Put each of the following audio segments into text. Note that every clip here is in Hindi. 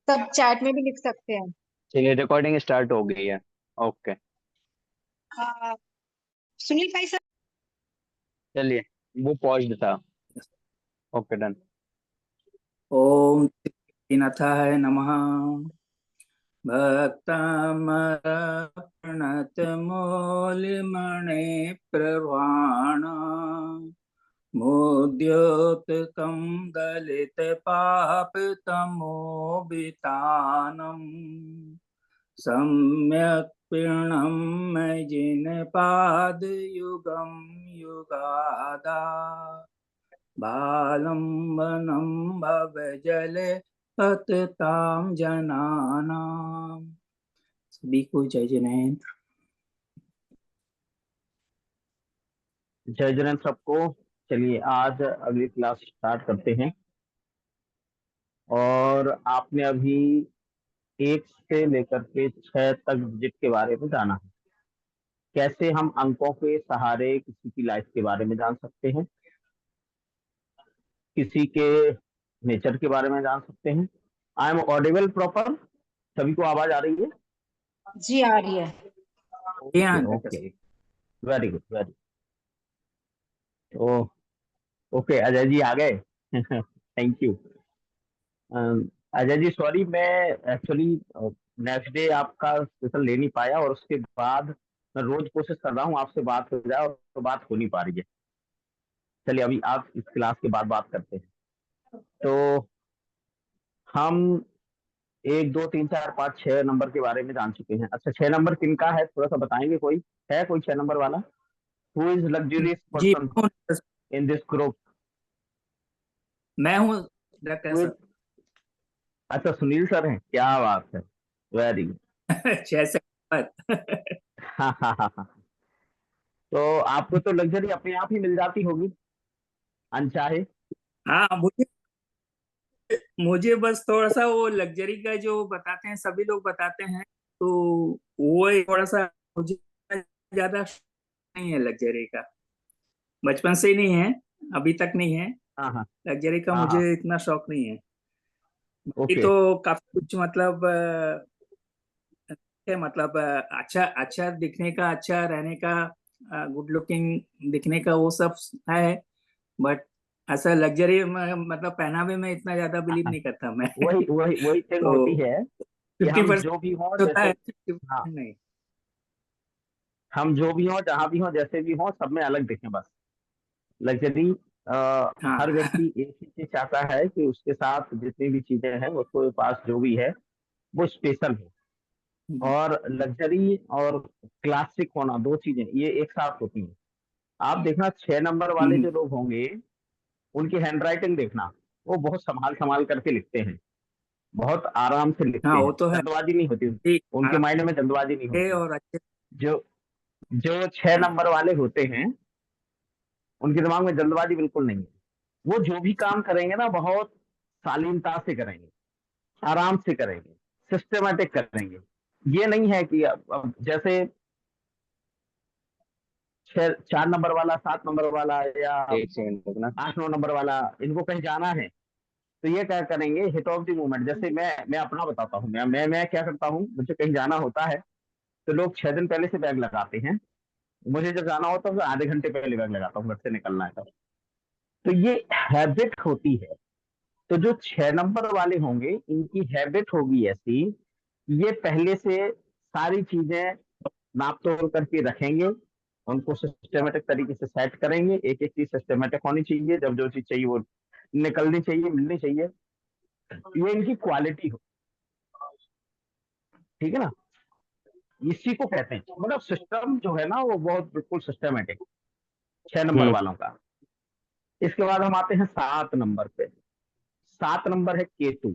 सब चैट में भी लिख सकते हैं। चलिए रिकॉर्डिंग स्टार्ट हो गई है। ओके। आ, सुनील भाई सर। चलिए, वो पॉज्ड था। Okay done. ओम त्रिनाथाय नमः। भक्तामरप्रणतमौलिमणे प्रवाण मुद्योतकं दलितपापतमोभितानम् सम्यक् पीर्णं मयिन पादयुगं युगादा बालम्बनं भवजले पततां जनानां। सभी को जय जिनेन्द्र। जय जगन्नाथ सबको। चलिए आज अगली क्लास स्टार्ट करते हैं। और आपने अभी 1 से लेकर के 6 तक डिजिट के बारे में जाना है। कैसे हम अंकों के सहारे किसी की लाइफ के बारे में जान सकते हैं, किसी के नेचर के बारे में जान सकते हैं। I am audible proper? सभी को आवाज आ रही है? जी आ रही है। ध्यान okay, very good, very. Oh okay, Ajay ji आ गए। Thank you. Ajay ji sorry, मैं एक्चुअली नेक्स्ट डे आपका सेशन ले नहीं पाया, और उसके बाद मैं रोज कोशिश कर रहा हूँ आपसे बात हो जाए, और तो बात हो नहीं पा रही है। चलिए अभी आप इस क्लास के बाद बात करते हैं। तो हम 1 2 3 4 5 6 नंबर के बारे में जान चुके हैं। अच्छा, 6 नंबर किनका है थोड़ा सा बताएंगे? कोई है, कोई 6 नंबर वाला? Who is luxurious ji person in this group? मैं हूँ डॉक्टर हु इज? अच्छा, सुनील सर हैं, क्या बात है, वेरी गुड। सर। जैसे मत। हाँ हाँ हाँ हाँ। तो आपको तो लग्जरी अपने आप ही मिल जाती होगी अनचाहे। हाँ, मुझे मुझे बस थोड़ा सा वो लग्जरी का जो बताते हैं, सभी लोग बताते हैं, तो वो ही थोड़ा सा मुझे ज्यादा नहीं है लग्जरी का। बचपन से ही नहीं है, अभी तक नहीं है। हाँ हाँ लग्जरी का हाँ हाँ। मुझे इतना शौक नहीं है। ये ओके। तो काफी कुछ मतलब है, मतलब अच्छा अच्छा दिखने का, अच्छा रहने का, गुड लुकिंग दिखने का, वो सब है। बट ऐसा लग्जरी मतलब पहनावे में इतना ज्यादा बिलीव हाँ, नहीं करता मैं। वही वही वही थिंग होती तो है कि हम 50% जो भी हों, होता जैसे, है, हाँ, 50% नहीं। हम जो भी हों, जहाँ भी हों, जैसे भी हों, सब में अलग दिखें बस। लग्जरी, हर हाँ। व्यक्ति एक ही चीज चाहता है कि उसके साथ जितनी भी चीजें हैं, उसके पास जो भी है वो स्पेशल हो। और लग्जरी और क्लासिक होना, दो चीजें ये एक साथ होती हैं। आप देखना 6 नंबर वाले जो लोग होंगे, उनकी हैंडराइटिंग देखना, वो बहुत संभाल संभाल करके लिखते हैं, बहुत आराम से लिखते हाँ, वो हैं, तो है। जल्दबाजी नहीं होती। ठीक, उनके आराम माइंड में जल्दबाजी नहीं से होती। और अच्छे। जो जो 6 नंबर वाले होते हैं, उनके दिमाग में जल्दबाजी बिल्कुल नहीं है। वो जो भी काम करेंगे ना, बहुत शालीनता से करेंगे, आराम से करेंगे, सिस्टमेटिक करेंगे। ये नहीं है कि अब जैसे 4 नंबर वाला, 7 नंबर वाला, या एक सेकंड रुकना, 8 9 नंबर वाला, इनको कहीं जाना है तो ये क्या करेंगे, हिट ऑफ द मोमेंट। जैसे मैं अपना बताता हूँ, मैं क्या करता हूँ, मुझे कहीं जाना होता है तो लोग 6 दिन पहले से बैग लगाते हैं। मुझे जब जाना होता है तो आधे घंटे पहले बैग लगाता हूँ, घर से निकलना है तब। तो ये हैबिट होती है। तो जो 6 नंबर वाले होंगे, इनकी हैबिट होगी ऐसी, ये पहले से सारी चीजें नाप तोल करके रखेंगे, उनको सिस्टमेटिक तरीके से सेट करेंगे। एक एक चीज सिस्टमेटिक होनी चाहिए, जब जो चीज चाहिए वो निकलनी चाहिए, मिलनी चाहिए। ये इनकी क्वालिटी हो, ठीक है ना। इसी को कहते हैं, मतलब सिस्टम जो है ना, वो बहुत बिल्कुल सिस्टमेटिक 6 नंबर वालों का। इसके बाद हम आते हैं 7 नंबर पे। 7 नंबर है केतु।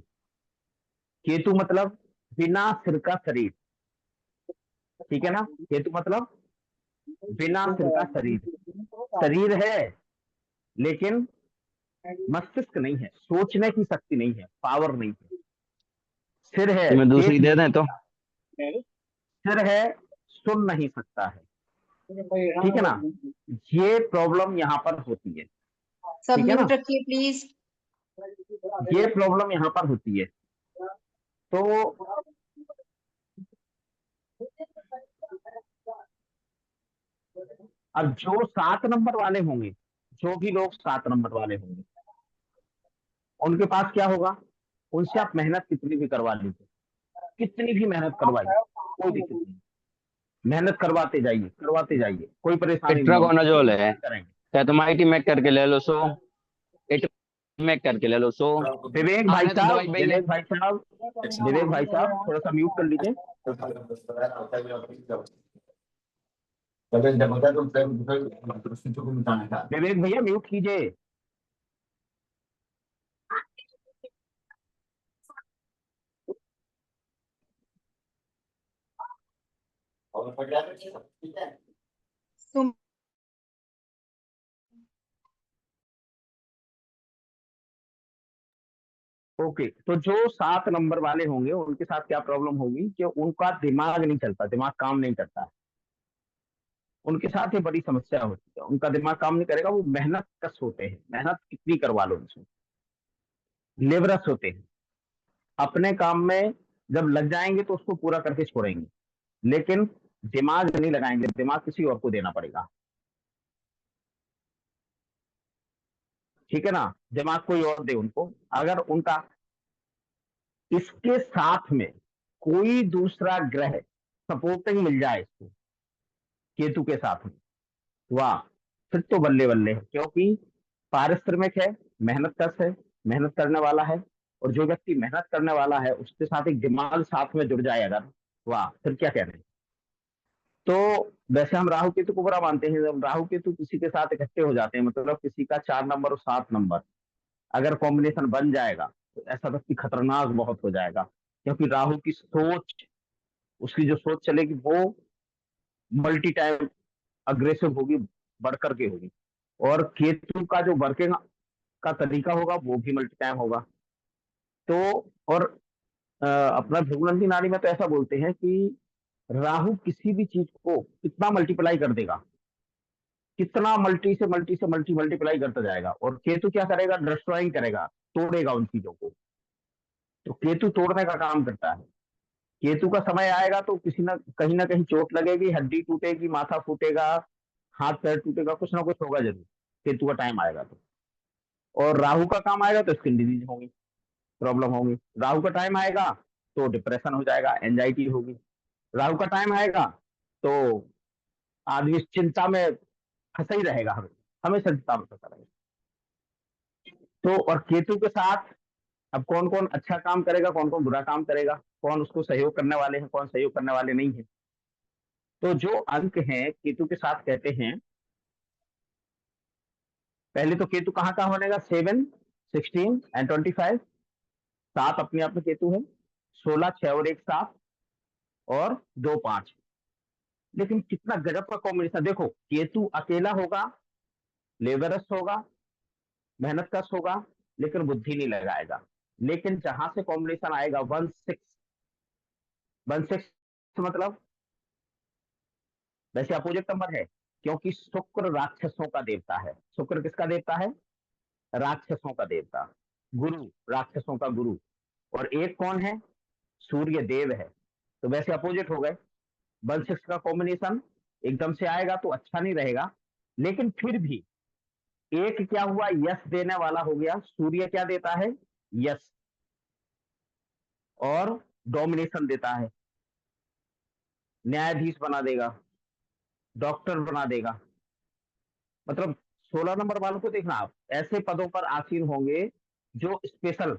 केतु मतलब बिना सिर का शरीर, ठीक है ना। केतु मतलब बिना सिर का शरीर। शरीर है लेकिन मस्तिष्क नहीं है, सोचने की शक्ति नहीं है, पावर नहीं है। सिर है, मैं दूसरी देख दे नहीं दें तो? सकता। सिर है, सुन नहीं सकता है, ठीक है ना। ये प्रॉब्लम यहाँ पर होती है, सब ठीक है ना। म्यूट रखिए प्लीज। ये प्रॉब्लम यहाँ पर होती है। तो अब जो 7 नंबर वाले होंगे, जो भी लोग 7 नंबर वाले होंगे, उनके पास क्या होगा, उनसे आप मेहनत कितनी भी करवा लीजिए, कितनी भी मेहनत करवाइए, कोई दिक्कत नहीं, मेहनत करवाते जाइए, कोई परेशानी नहीं होगी, इट्राकोनाजोल है, करेंगे। क्या तुम आईटी मैक करके ले लो 100, इट मैक करके ले लो 100। विवेक भाई आपने तो साहब, दवाई भैया विवेक भाई साहब थोड़ा सा म्यूट कर लीजिए। विवेक भैया म्यूट कीजिए। तुम ओके, तो जो 7 नंबर वाले होंगे उनके साथ क्या प्रॉब्लम होगी कि उनका दिमाग नहीं चलता, दिमाग काम नहीं करता, उनके साथ ये बड़ी समस्या होती है, उनका दिमाग काम नहीं करेगा, वो मेहनत कश होते हैं, मेहनत कितनी करवा लो उनसे, लेबरस होते हैं, अपने काम में जब लग जाएंगे तो उसको पूरा करके छोड़ेंगे, लेकिन दिमाग नहीं लगाएंगे, दिमाग किसी और को देना पड़ेगा, ठीक है ना, दिमाग कोई और दे उनको। अगर उनका इसके साथ में कोई दूसरा ग्रह सपोर्टिंग मिल जाए इसको, केतु के साथ में, वाह, फिर तो बल्ले बल्ले है, क्योंकि पारिश्रमिक है, मेहनत कश है, मेहनत करने वाला है, और जो व्यक्ति मेहनत करने वाला है उसके साथ एक दिमाग साथ में जुड़ जाए अगर, वाह, फिर क्या कहने। तो वैसे हम राहु केतु को बुरा मानते हैं, जब राहु केतु किसी के साथ इकट्ठे हो जाते हैं, मतलब किसी का 4 नंबर और 7 नंबर अगर कॉम्बिनेशन बन जाएगा, तो ऐसा व्यक्ति खतरनाक बहुत हो जाएगा, क्योंकि राहु की सोच, उसकी जो सोच चलेगी वो मल्टी टाइम अग्रेसिव होगी, बढ़कर के होगी, और केतु का जो वर्किंग का तरीका होगा वो भी मल्टी टाइम होगा। तो और अपना भृगुनंदी नाड़ी में तो ऐसा बोलते हैं कि राहु किसी भी चीज को कितना मल्टीप्लाई कर देगा, कितना मल्टीप्लाई करता जाएगा, और केतु क्या करेगा, डिस्ट्रॉइंग करेगा, तोड़ेगा उन चीजों को। तो केतु तोड़ने का काम करता है, केतु का समय आएगा तो किसी ना कहीं चोट लगेगी, हड्डी टूटेगी, माथा फूटेगा, हाथ पैर टूटेगा, कुछ ना कुछ होगा जरूर, केतु का टाइम आएगा तो। और राहु का काम आएगा तो स्किन डिजीज होगी, प्रॉब्लम होगी। राहु का टाइम आएगा तो डिप्रेशन हो जाएगा, एंजाइटी होगी। राहु का टाइम आएगा तो आदमी चिंता में फंसा ही रहेगा, हमेशा चिंता में फंसा रहेगा। तो और केतु के साथ अब कौन कौन अच्छा काम करेगा, कौन कौन बुरा काम करेगा, कौन उसको सहयोग करने वाले हैं, कौन सहयोग करने वाले नहीं है। तो जो अंक हैं केतु के साथ कहते हैं, पहले तो केतु कहाँ कहाँ बनेगा, 7, 16 एंड 25, 7 अपने आप में केतु है, 16, 6 और 1 7, और 2 5। लेकिन कितना गजब का कॉम्बिनेशन देखो, केतु अकेला होगा, लेबरस होगा, मेहनत कश होगा, लेकिन बुद्धि नहीं लगाएगा। लेकिन जहां से कॉम्बिनेशन आएगा 1 6, 1 6 मतलब वैसे अपोजिट नंबर है, क्योंकि शुक्र राक्षसों का देवता है। शुक्र किसका देवता है, राक्षसों का देवता, गुरु, राक्षसों का गुरु। और एक कौन है, सूर्य देव है। तो वैसे अपोजिट हो गए, 1 6 का कॉम्बिनेशन एकदम से आएगा तो अच्छा नहीं रहेगा, लेकिन फिर भी एक क्या हुआ, यश देने वाला हो गया, सूर्य क्या देता है, यश और डोमिनेशन देता है, न्यायाधीश बना देगा, डॉक्टर बना देगा, मतलब 16 नंबर वालों को देखना, आप ऐसे पदों पर आसीन होंगे जो स्पेशल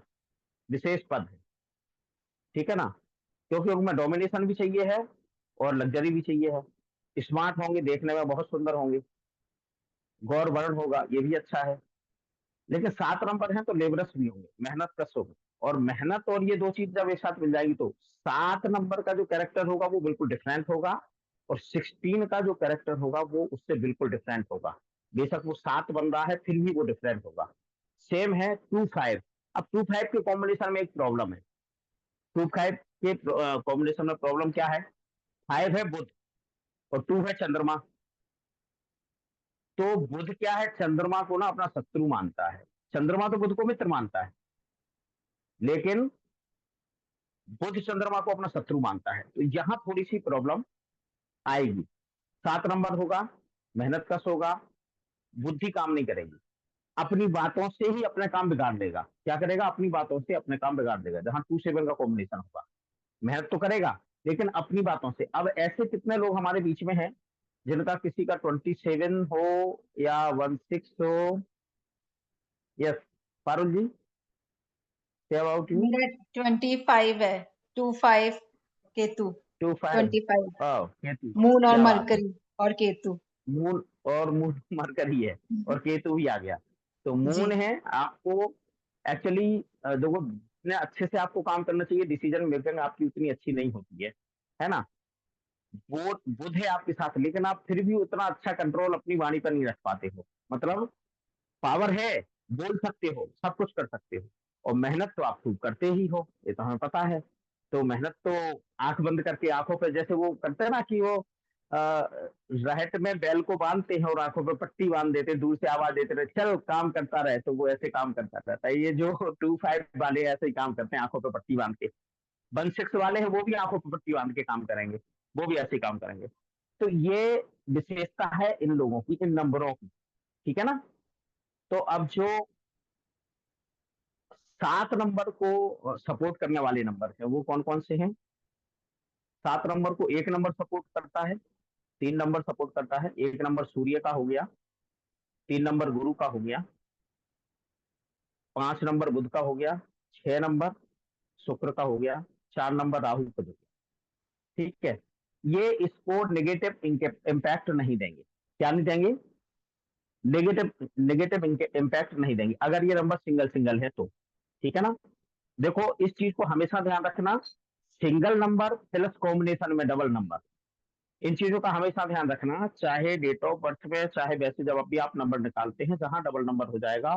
विशेष पद है, ठीक है ना, क्योंकि उनमें डोमिनेशन भी चाहिए है और लग्जरी भी चाहिए है। स्मार्ट होंगे, देखने में बहुत सुंदर होंगे, गौर वर्ण होगा, ये भी अच्छा है। लेकिन 7 नंबर है तो लेबरस भी होंगे, मेहनत कश होगी, और मेहनत और ये दो चीज जब एक साथ मिल जाएगी तो 7 नंबर का जो कैरेक्टर होगा वो बिल्कुल डिफरेंट होगा, और 16 का जो कैरेक्टर होगा वो उससे बिल्कुल डिफरेंट होगा। बेशक वो 7 बन रहा है फिर भी वो डिफरेंट होगा। सेम है 2 5। अब 2 5 के कॉम्बिनेशन में एक प्रॉब्लम है, 2 5 के कॉम्बिनेशन में प्रॉब्लम क्या है, 5 है बुध और 2 है चंद्रमा। तो बुध क्या है, चंद्रमा को ना अपना शत्रु मानता है, चंद्रमा तो बुध को मित्र मानता है, लेकिन बुध चंद्रमा को अपना शत्रु मानता है, तो यहाँ थोड़ी सी प्रॉब्लम आएगी। 7 नंबर होगा, मेहनत कश होगा, बुद्धि काम नहीं करेगी, अपनी बातों से ही अपने काम बिगाड़ देगा। क्या करेगा? अपनी बातों से अपने काम बिगाड़ देगा। जहां 2-7 का कॉम्बिनेशन होगा, मेहनत तो करेगा लेकिन अपनी बातों से। अब ऐसे कितने लोग हमारे बीच में हैं जिनका किसी का 27 हो या 16 हो? यस पारुल जी, क्या अबाउट यू? मेरा 25 है, 25 केतु, 25 25 केतु, मून और क्या बात है। मरकरी और केतु। मून और मून मरकरी है और केतु भी आ गया। तो जी मून है आपको एक्चुअली, देखो इतने अच्छे से आपको काम करना चाहिए, डिसीजन मेकिंग आपकी उतनी अच्छी नहीं होती है ना। वो बुध है आपके साथ, लेकिन आप फिर भी उतना अच्छा कंट्रोल अपनी वाणी पर नहीं रख पाते हो। मतलब पावर है, बोल सकते हो, सब कुछ कर सकते हो, और मेहनत तो आप खूब करते ही हो, ये तो हमें पता है। तो मेहनत तो आंख बंद करके आंखों पे, जैसे वो करते हैं ना कि वो रहट में बैल को बांधते हैं और आंखों पे पट्टी बांध देते हैं, दूर से आवाज देते रहे चल काम करता रहे, तो वो ऐसे काम करता रहता है। ये जो 25 वाले ऐसे ही काम करते हैं आंखों पे पट्टी बांध के। 16 वाले हैं वो भी आंखों पे पट्टी बांध के काम करेंगे, वो भी ऐसे ही काम करेंगे। तो ये विशेषता है इन लोगों की, इन नंबरों की, ठीक है ना। तो अब जो 7 नंबर को सपोर्ट करने वाले नंबर है वो कौन कौन से हैं? 7 नंबर को 1 नंबर सपोर्ट करता है, 3 नंबर सपोर्ट करता है। 1 नंबर सूर्य का हो गया, 3 नंबर गुरु का हो गया, 5 नंबर बुध का हो गया, 6 नंबर शुक्र का हो गया, 4 नंबर राहु का हो गया। ठीक है, ये इसको नेगेटिव इम्पैक्ट नहीं देंगे। क्या नहीं देंगे? नेगेटिव नेगेटिव इम्पैक्ट नहीं देंगे अगर ये नंबर सिंगल सिंगल है तो, ठीक है ना। देखो इस चीज को हमेशा ध्यान रखना, सिंगल नंबर प्लस कॉम्बिनेशन में डबल नंबर, इन चीजों का हमेशा ध्यान रखना, चाहे डेट ऑफ बर्थ में, चाहे वैसे जब भी आप नंबर निकालते हैं, जहां डबल नंबर हो जाएगा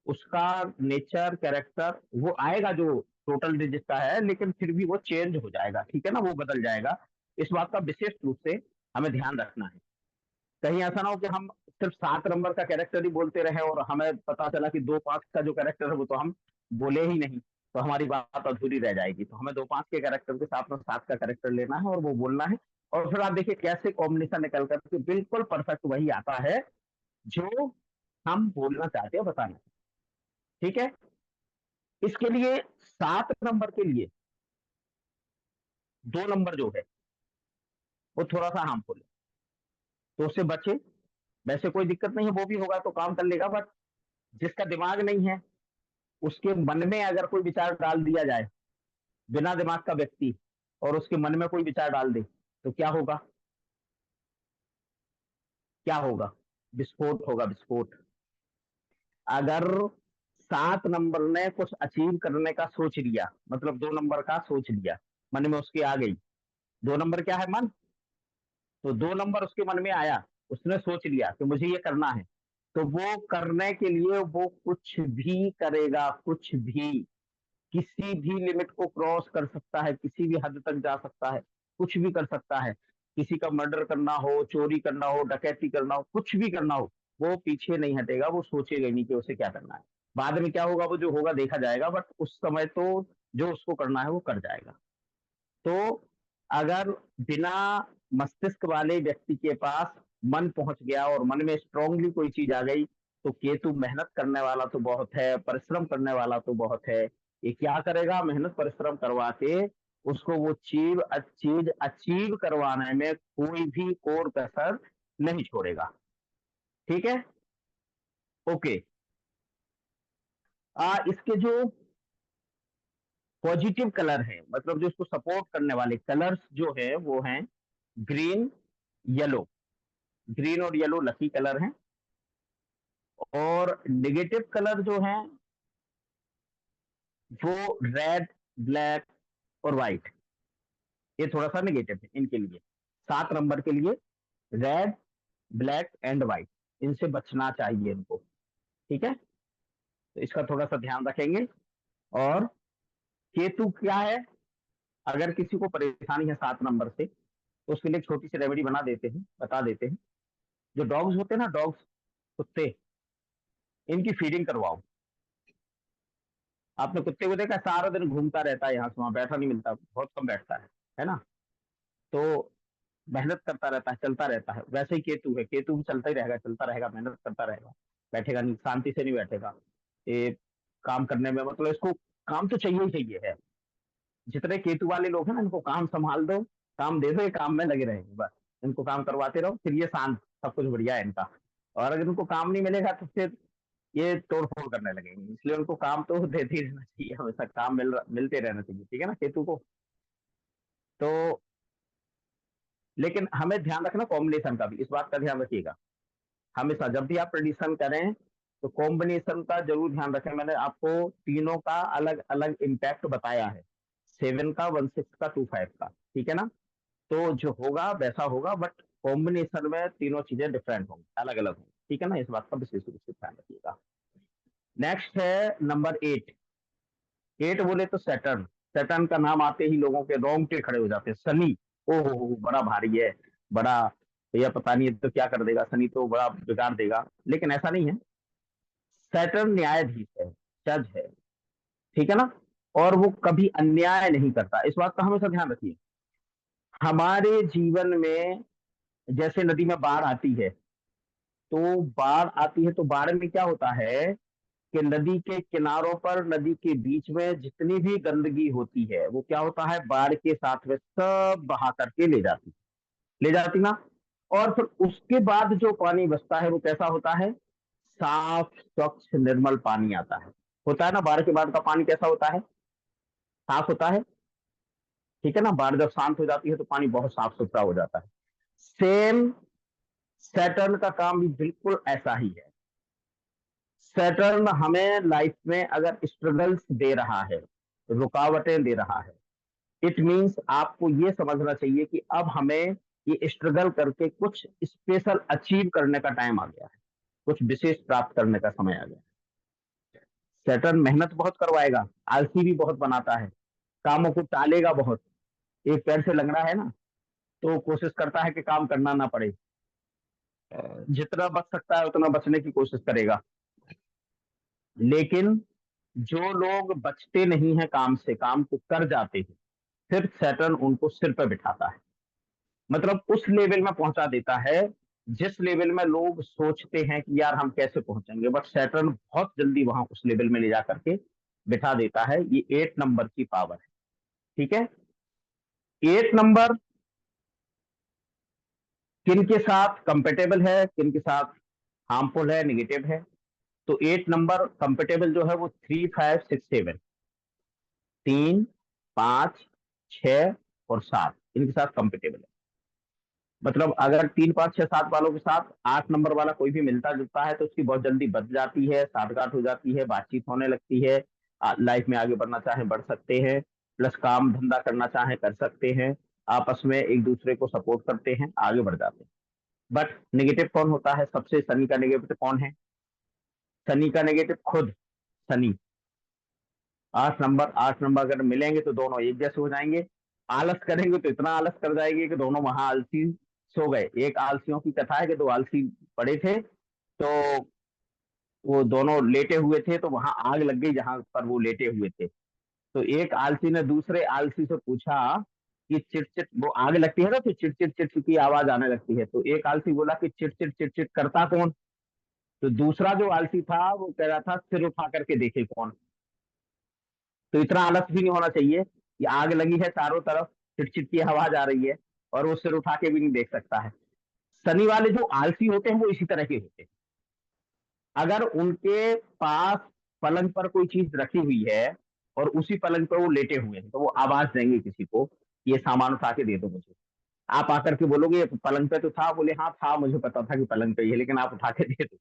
उसका नेचर कैरेक्टर वो आएगा जो टोटल डिजिट का है, लेकिन फिर भी वो चेंज हो जाएगा, ठीक है ना, वो बदल जाएगा। इस बात का विशेष रूप से हमें ध्यान रखना है। कहीं ऐसा ना हो कि हम सिर्फ 7 नंबर का कैरेक्टर ही बोलते रहे और हमें पता चला कि 2-5 का जो कैरेक्टर है वो तो हम बोले ही नहीं, तो हमारी बात अधूरी रह जाएगी। तो हमें 2-5 के कैरेक्टर के साथ में 7 का कैरेक्टर लेना है और वो बोलना है, और फिर आप देखिए कैसे कॉम्बिनेशन निकल करके बिल्कुल परफेक्ट वही आता है जो हम बोलना चाहते हैं, बताना। ठीक है, इसके लिए 7 नंबर के लिए 2 नंबर जो है वो थोड़ा सा हार्मफुल है, तो उससे बचे। वैसे कोई दिक्कत नहीं है, वो भी होगा तो काम कर लेगा, बट जिसका दिमाग नहीं है उसके मन में अगर कोई विचार डाल दिया जाए, बिना दिमाग का व्यक्ति, और उसके मन में कोई विचार डाल दे, तो क्या होगा? क्या होगा? विस्फोट होगा, विस्फोट। अगर 7 नंबर ने कुछ अचीव करने का सोच लिया, मतलब 2 नंबर का सोच लिया, मन में उसके आ गई, 2 नंबर क्या है? मन। तो 2 नंबर उसके मन में आया, उसने सोच लिया कि मुझे ये करना है, तो वो करने के लिए वो कुछ भी करेगा, कुछ भी, किसी भी लिमिट को क्रॉस कर सकता है, किसी भी हद तक जा सकता है, कुछ भी कर सकता है। किसी का मर्डर करना हो, चोरी करना हो, डकैती करना हो, कुछ भी करना हो, वो पीछे नहीं हटेगा, वो सोचेगा नहीं कि उसे क्या करना है। बाद में क्या होगा, वो जो होगा देखा जाएगा, बट उस समय तो जो उसको करना है वो कर जाएगा। तो अगर बिना मस्तिष्क वाले व्यक्ति के पास मन पहुंच गया और मन में स्ट्रांगली कोई चीज आ गई, तो केतु मेहनत करने वाला तो बहुत है, परिश्रम करने वाला तो बहुत है। ये क्या करेगा? मेहनत परिश्रम करवा के उसको वो चीज अचीव करवाने में कोई भी कोर कसर नहीं छोड़ेगा। ठीक है, ओके। इसके जो पॉजिटिव कलर है, मतलब जो इसको सपोर्ट करने वाले कलर्स जो है वो हैं ग्रीन, येलो। ग्रीन और येलो लकी कलर हैं, और नेगेटिव कलर जो हैं वो रेड, ब्लैक और व्हाइट। ये थोड़ा सा नेगेटिव है इनके लिए, 7 नंबर के लिए रेड, ब्लैक एंड व्हाइट, इनसे बचना चाहिए इनको। ठीक है, तो इसका थोड़ा सा ध्यान रखेंगे। और केतु क्या है? अगर किसी को परेशानी है 7 नंबर से, तो उसके लिए एक छोटी सी रेमेडी बना देते हैं, बता देते हैं। जो डॉग्स होते हैं ना, डॉग्स, कुत्ते, इनकी फीडिंग करवाओ। आपने कुत्ते को देखा, सारा दिन घूमता रहता है यहाँ से वहां, बैठा नहीं मिलता, बहुत कम बैठता है ना। तो मेहनत करता रहता है, चलता रहता है। वैसे ही केतु है, केतु भी चलता ही रहेगा, चलता रहेगा, मेहनत करता रहेगा, बैठेगा नहीं, शांति से नहीं बैठेगा। ये काम करने में मतलब इसको काम तो चाहिए ही चाहिए है। जितने केतु वाले लोग हैं ना, इनको काम संभाल दो, काम दे दो, ये काम में लगे रहेंगे बस। इनको काम करवाते रहो, फिर ये शांत, सब कुछ बढ़िया है इनका। और अगर इनको काम नहीं मिलेगा तो फिर ये तोड़ फोड़ करने लगेंगे। इसलिए उनको काम तो देते ही रहना चाहिए, हमेशा काम मिलते रहना चाहिए, ठीक है ना, केतु को। तो लेकिन हमें ध्यान रखना कॉम्बिनेशन का भी, इस बात का ध्यान रखिएगा। हमेशा जब भी आप प्रेडिक्शन करें तो कॉम्बिनेशन का जरूर ध्यान रखें। मैंने आपको तीनों का अलग अलग इम्पैक्ट बताया है, 7 का, 1 6 का, 2 5 का, ठीक है ना। तो जो होगा वैसा होगा, बट कॉम्बिनेशन में तीनों चीजें डिफरेंट होंगी, अलग अलग होंगी, ठीक है ना। इस बात का विशेष रूप से ध्यान रखिएगा। नेक्स्ट है नंबर 8। 8 बोले तो सैटर्न। सैटर्न का नाम आते ही लोगों के रोंगटे खड़े हो जाते हैं। शनि, ओहो बड़ा भारी है, बड़ा, भैया पता नहीं तो क्या कर देगा, शनि तो बड़ा बिगाड़ देगा। लेकिन ऐसा नहीं है। सैटर्न न्यायाधीश है, जज है, ठीक है ना। और वो कभी अन्याय नहीं करता, इस बात का हमेशा ध्यान रखिए। हमारे जीवन में जैसे नदी में बाढ़ आती है, तो बाढ़ आती है तो बाढ़ में क्या होता है कि नदी के किनारों पर, नदी के बीच में जितनी भी गंदगी होती है वो क्या होता है, बाढ़ के साथ में सब बहा करके ले जाती ना। और फिर उसके बाद जो पानी बचता है वो कैसा होता है, साफ स्वच्छ निर्मल पानी आता है। होता है ना, बाढ़ के बाद का पानी कैसा होता है, साफ होता है, ठीक है ना। बाढ़ जब शांत हो जाती है तो पानी बहुत साफ सुथरा हो जाता है। सेम सैटर्न का काम भी बिल्कुल ऐसा ही है। सैटर्न हमें लाइफ में अगर स्ट्रगल्स दे रहा है, रुकावटें दे रहा है, इट मीन्स आपको ये समझना चाहिए कि अब हमें ये स्ट्रगल करके कुछ स्पेशल अचीव करने का टाइम आ गया है, कुछ विशेष प्राप्त करने का समय आ गया है। सैटर्न मेहनत बहुत करवाएगा, आलसी भी बहुत बनाता है, कामों को टालेगा बहुत। एक पैर से लंगड़ा है ना, तो कोशिश करता है कि काम करना ना पड़े, जितना बच सकता है उतना बचने की कोशिश करेगा। लेकिन जो लोग बचते नहीं हैं काम से, काम को कर जाते हैं, फिर सैटर्न उनको सिर पर बिठाता है। मतलब उस लेवल में पहुंचा देता है जिस लेवल में लोग सोचते हैं कि यार हम कैसे पहुंचेंगे, बट सैटर्न बहुत जल्दी वहां उस लेवल में ले जा करके बिठा देता है। ये 8 नंबर की पावर है, ठीक है। 8 नंबर किन के साथ कंपेटेबल है, किन के साथ हार्मफुल है, निगेटिव है। तो 8 नंबर कंपेटेबल जो है वो 3 5 6 7, 3 5 6 और 7 इनके साथ कंपेटेबल है। मतलब अगर 3 5 6 7 वालों के साथ 8 नंबर वाला कोई भी मिलता जुलता है तो उसकी बहुत जल्दी बच जाती है, साठगांठ हो जाती है, बातचीत होने लगती है, लाइफ में आगे बढ़ना चाहे बढ़ सकते हैं, प्लस काम धंधा करना चाहे कर सकते हैं, आपस में एक दूसरे को सपोर्ट करते हैं, आगे बढ़ जाते हैं। बट नेगेटिव कौन होता है सबसे, शनि का नेगेटिव कौन है, शनि का नेगेटिव खुद शनि। 8 नंबर अगर मिलेंगे तो दोनों एक जैसे हो जाएंगे। आलस करेंगे तो इतना आलस कर जाएंगे कि दोनों वहां आलसी सो गए। एक आलसियों की कथा है कि 2 आलसी पड़े थे, तो वो दोनों लेटे हुए थे, तो वहां आग लग गई जहां पर वो लेटे हुए थे। तो एक आलसी ने दूसरे आलसी से पूछा कि चिट, वो आग लगती है ना तो चिट की आवाज आने लगती है। तो एक आलसी बोला कि चिट करता कौन। तो दूसरा जो आलसी था वो कह रहा था सिर उठा करके देखे कौन। तो इतना आलस भी नहीं होना चाहिए कि आग लगी है चारों तरफ, चिट की आवाज आ रही है और वो सिर उठा के भी नहीं देख सकता है। शनि वाले जो आलसी होते हैं वो इसी तरह के होते हैं। अगर उनके पास पलंग पर कोई चीज रखी हुई है और उसी पलंग पर वो लेटे हुए हैं, तो वो आवाज देंगे किसी को, ये सामान उठा के दे दो मुझे। आप आकर के बोलोगे ये पलंग पे तो था, बोले हाँ था, मुझे पता था कि पलंग पे ही है, लेकिन आप उठा के दे दो।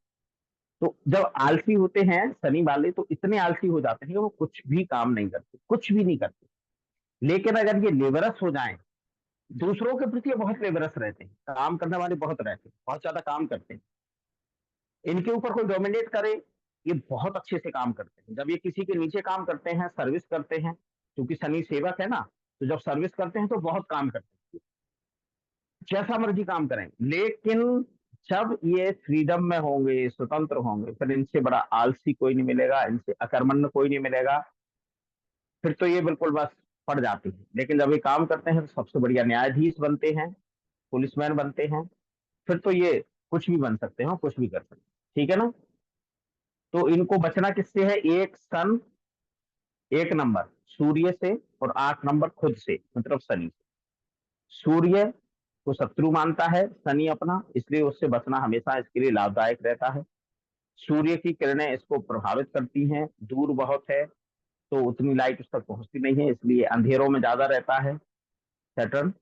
तो जब आलसी होते हैं शनि वाले तो इतने आलसी हो जाते हैं कि वो कुछ भी काम नहीं करते, कुछ भी नहीं करते। लेकिन अगर ये लेबरस हो जाएं, दूसरों के प्रति ये बहुत लेबरस रहते हैं, काम करने वाले बहुत रहते हैं, बहुत ज्यादा काम करते हैं। इनके ऊपर कोई डोमिनेट करे, ये बहुत अच्छे से काम करते हैं। जब ये किसी के नीचे काम करते हैं, सर्विस करते हैं, क्योंकि शनि सेवक है ना, तो जब सर्विस करते हैं तो बहुत काम करते हैं, जैसा मर्जी काम करें। लेकिन जब ये फ्रीडम में होंगे, स्वतंत्र होंगे, फिर इनसे बड़ा आलसी कोई नहीं मिलेगा, इनसे अकर्मण्य कोई नहीं मिलेगा। फिर तो ये बिल्कुल बस पड़ जाती है। लेकिन जब ये काम करते हैं तो सबसे बढ़िया न्यायाधीश बनते हैं, पुलिसमैन बनते हैं, फिर तो ये कुछ भी बन सकते हैं, कुछ भी कर सकते हैं। ठीक है ना। तो इनको बचना किससे है? एक सन, एक नंबर सूर्य से, और 8 नंबर खुद से, मतलब शनि से। सूर्य को शत्रु मानता है शनि अपना, इसलिए उससे बचना हमेशा इसके लिए लाभदायक रहता है। सूर्य की किरणें इसको प्रभावित करती हैं, दूर बहुत है तो उतनी लाइट उस तक पहुंचती नहीं है, इसलिए अंधेरों में ज्यादा रहता है सैटर्न।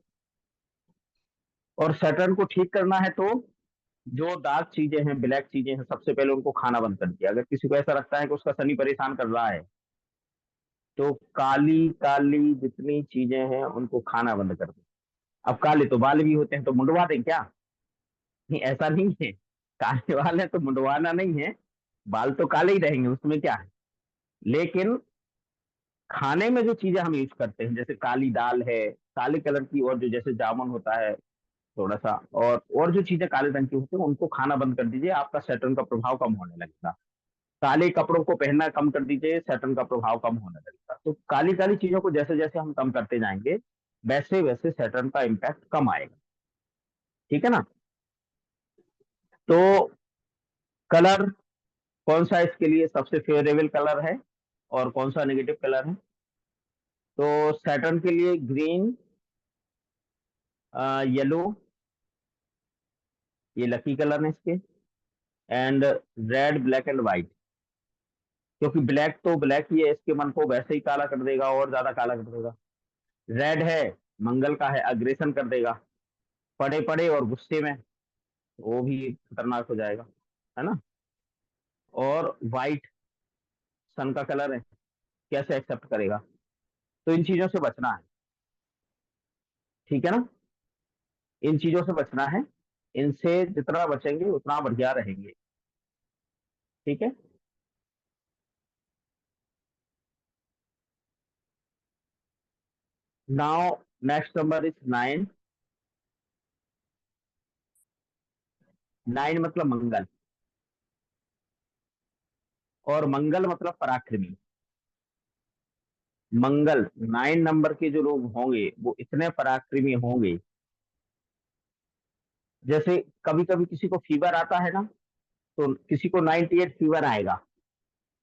और सैटर्न को ठीक करना है तो जो डार्क चीजें हैं, ब्लैक चीजें हैं, सबसे पहले उनको खाना बंद कर दिया। अगर किसी को ऐसा लगता है कि उसका शनि परेशान कर रहा है, तो काली काली जितनी चीजें हैं उनको खाना बंद कर दो। अब काले तो बाल भी होते हैं, तो मुंडवा दें क्या? नहीं, ऐसा नहीं है। काले बाल है तो मुंडवाना नहीं है, बाल तो काले ही रहेंगे, उसमें क्या है। लेकिन खाने में जो चीजें हम यूज करते हैं, जैसे काली दाल है, काले कलर की, और जो जैसे जामुन होता है थोड़ा सा, और जो चीजें काले रंग की होती है उनको खाना बंद कर दीजिए, आपका सैटर्न का प्रभाव कम होने लगेगा। काले कपड़ों को पहनना कम कर दीजिए, सैटर्न का प्रभाव कम होने लगेगा। तो काली काली चीजों को जैसे जैसे हम कम करते जाएंगे, वैसे वैसे सैटर्न का इम्पैक्ट कम आएगा। ठीक है ना। तो कलर कौन सा इसके लिए सबसे फेवरेबल कलर है और कौन सा नेगेटिव कलर है? तो सैटर्न के लिए ग्रीन, येलो, ये लकी कलर है इसके, and red, black and white. क्योंकि ब्लैक तो ब्लैक ही है, इसके मन को वैसे ही काला कर देगा और ज्यादा काला कर देगा। रेड है, मंगल का है, अग्रेशन कर देगा, पड़े पड़े और गुस्से में, वो भी खतरनाक हो जाएगा, है ना। और व्हाइट सन का कलर है, कैसे एक्सेप्ट करेगा। तो इन चीजों से बचना है। ठीक है ना। इन चीजों से बचना है, इनसे जितना बचेंगे उतना बढ़िया रहेंगे। ठीक है। Now next number is 9। 9 मतलब मंगल, और मंगल मतलब पराक्रमी। मंगल 9 नंबर के जो लोग होंगे वो इतने पराक्रमी होंगे, जैसे कभी कभी किसी को फीवर आता है ना, तो किसी को 98 फीवर आएगा,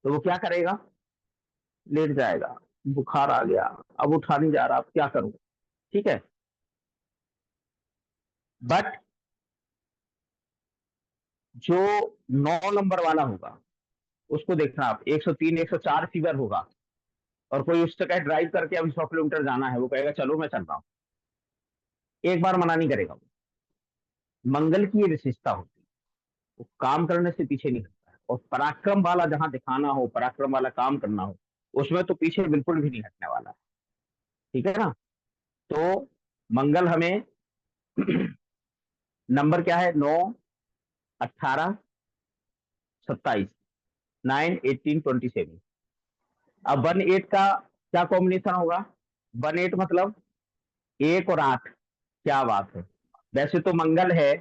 तो वो क्या करेगा? लेट जाएगा, बुखार आ गया, अब उठा नहीं जा रहा, अब क्या करूं। ठीक है। बट जो 9 नंबर वाला होगा उसको देखना आप, 103 104 फीवर होगा, और कोई उससे कहे ड्राइव करके अभी 100 किलोमीटर जाना है, वो कहेगा चलो मैं चल रहा हूँ, एक बार मना नहीं करेगा वो। मंगल की ये विशेषता होती है, वो काम करने से पीछे नहीं हटता है, और पराक्रम वाला जहां दिखाना हो, पराक्रम वाला काम करना हो, उसमें तो पीछे बिल्कुल भी नहीं हटने वाला है। ठीक है ना। तो मंगल हमें नंबर क्या है? 9, 18, 27, 9, 18, 27। अब 1 8 का क्या कॉम्बिनेशन होगा? 1 8 मतलब 1 और 8। क्या बात है। वैसे तो मंगल है,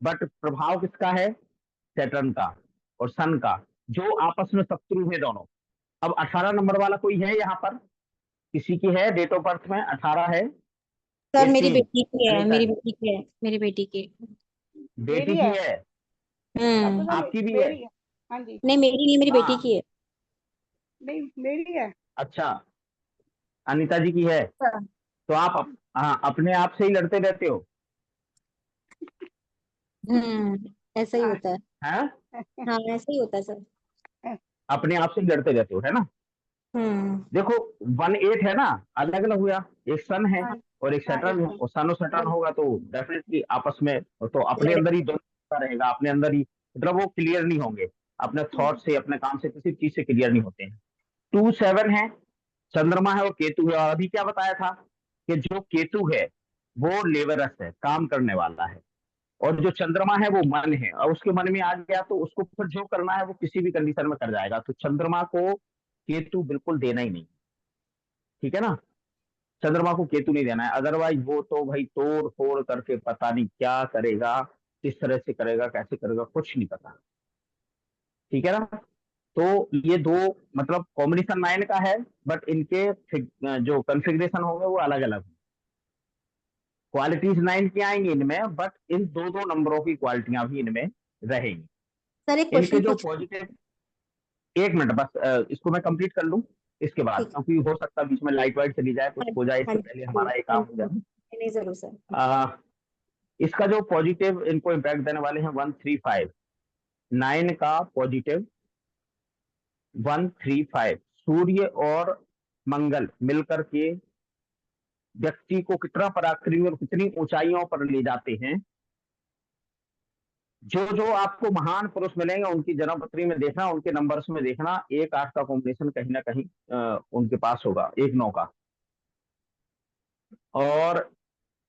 बट प्रभाव किसका है? सैटर्न का और सन का, जो आपस में शत्रु है दोनों। अब 18 नंबर वाला कोई है यहाँ पर? किसी की है डेट ऑफ बर्थ में 18 है? सर मेरी 18? बेटी की है, अनीता मेरी जी, बेटी की है, मेरी बेटी की। बेटी मेरी की है। है? अब तो हम्म। सब आपकी भी है? मेरी है। हाँ जी। नहीं मेरी नहीं, मेरी बेटी हाँ। की है। नहीं, मेरी है। अच्छा, अनीता जी की है। हाँ। तो आप हाँ, अपने आप से ही लड़ते रहते हो? ऐसा ही हाँ। होता है। हैं? हाँ ऐसा ही होता है सर। अपने आप से ही लड़ते रहते हो, है ना। हम्म। देखो 1 8 है ना, अलग अलग हुआ, एक सन है हाँ। और एक हाँ, एक सैटर्न है, मिनट। और सन और सैटर्न होगा तो डेफिनेटली आपस में, तो अपने लड़े। अंदर ही दोनों का रहेगा, अपने अंदर ही, मतलब वो क्लियर नहीं होंगे, अपने थॉट से, अपने काम से, किसी चीज से क्लियर नहीं होते हैं। 2 7 है, चंद्रमा है और केतु है। और अभी क्या बताया था कि जो केतु है वो लेबरस है, काम करने वाला है, और जो चंद्रमा है वो मन है, और उसके मन में आ गया तो उसको फिर जो करना है वो किसी भी कंडीशन में कर जाएगा। तो चंद्रमा को केतु बिल्कुल देना ही नहीं। ठीक है ना। चंद्रमा को केतु नहीं देना है, अदरवाइज वो तो भाई तोड़ फोड़ करके पता नहीं क्या करेगा, किस तरह से करेगा, कैसे करेगा, कुछ नहीं पता। ठीक है ना। तो ये दो मतलब कॉम्बिनेशन 9 का है, बट इनके जो कॉन्फ़िगरेशन होंगे वो अलग अलग। क्वालिटीज 9 की आएंगी इनमें, बट इन दो दो नंबरों की क्वालिटियां भी इनमें रहेंगी। सर एक इनके क्वेश्चन जो पूछ। पॉजिटिव, एक मिनट बस, इसको मैं कंप्लीट कर लूं इसके बाद, ठीक है। क्योंकि हो सकता है बीच में लाइट वाइट चली जाए, कुछ हाँ हो जाए, हाँ इससे पहले जी, हमारा ये हाँ काम हो जी, जाए। नहीं जरूर सर। इसका जो पॉजिटिव इनको इम्पैक्ट देने वाले हैं 135, 9 का पॉजिटिव 135, सूर्य और मंगल मिलकर के व्यक्ति को कितना पराक्रमी और कितनी ऊंचाइयों पर ले जाते हैं। जो जो आपको महान पुरुष मिलेंगे उनकी जन्मपत्री में देखना, उनके नंबर्स में देखना, 1 8 का कॉम्बिनेशन कहीं ना कहीं उनके पास होगा, 1 9 का। और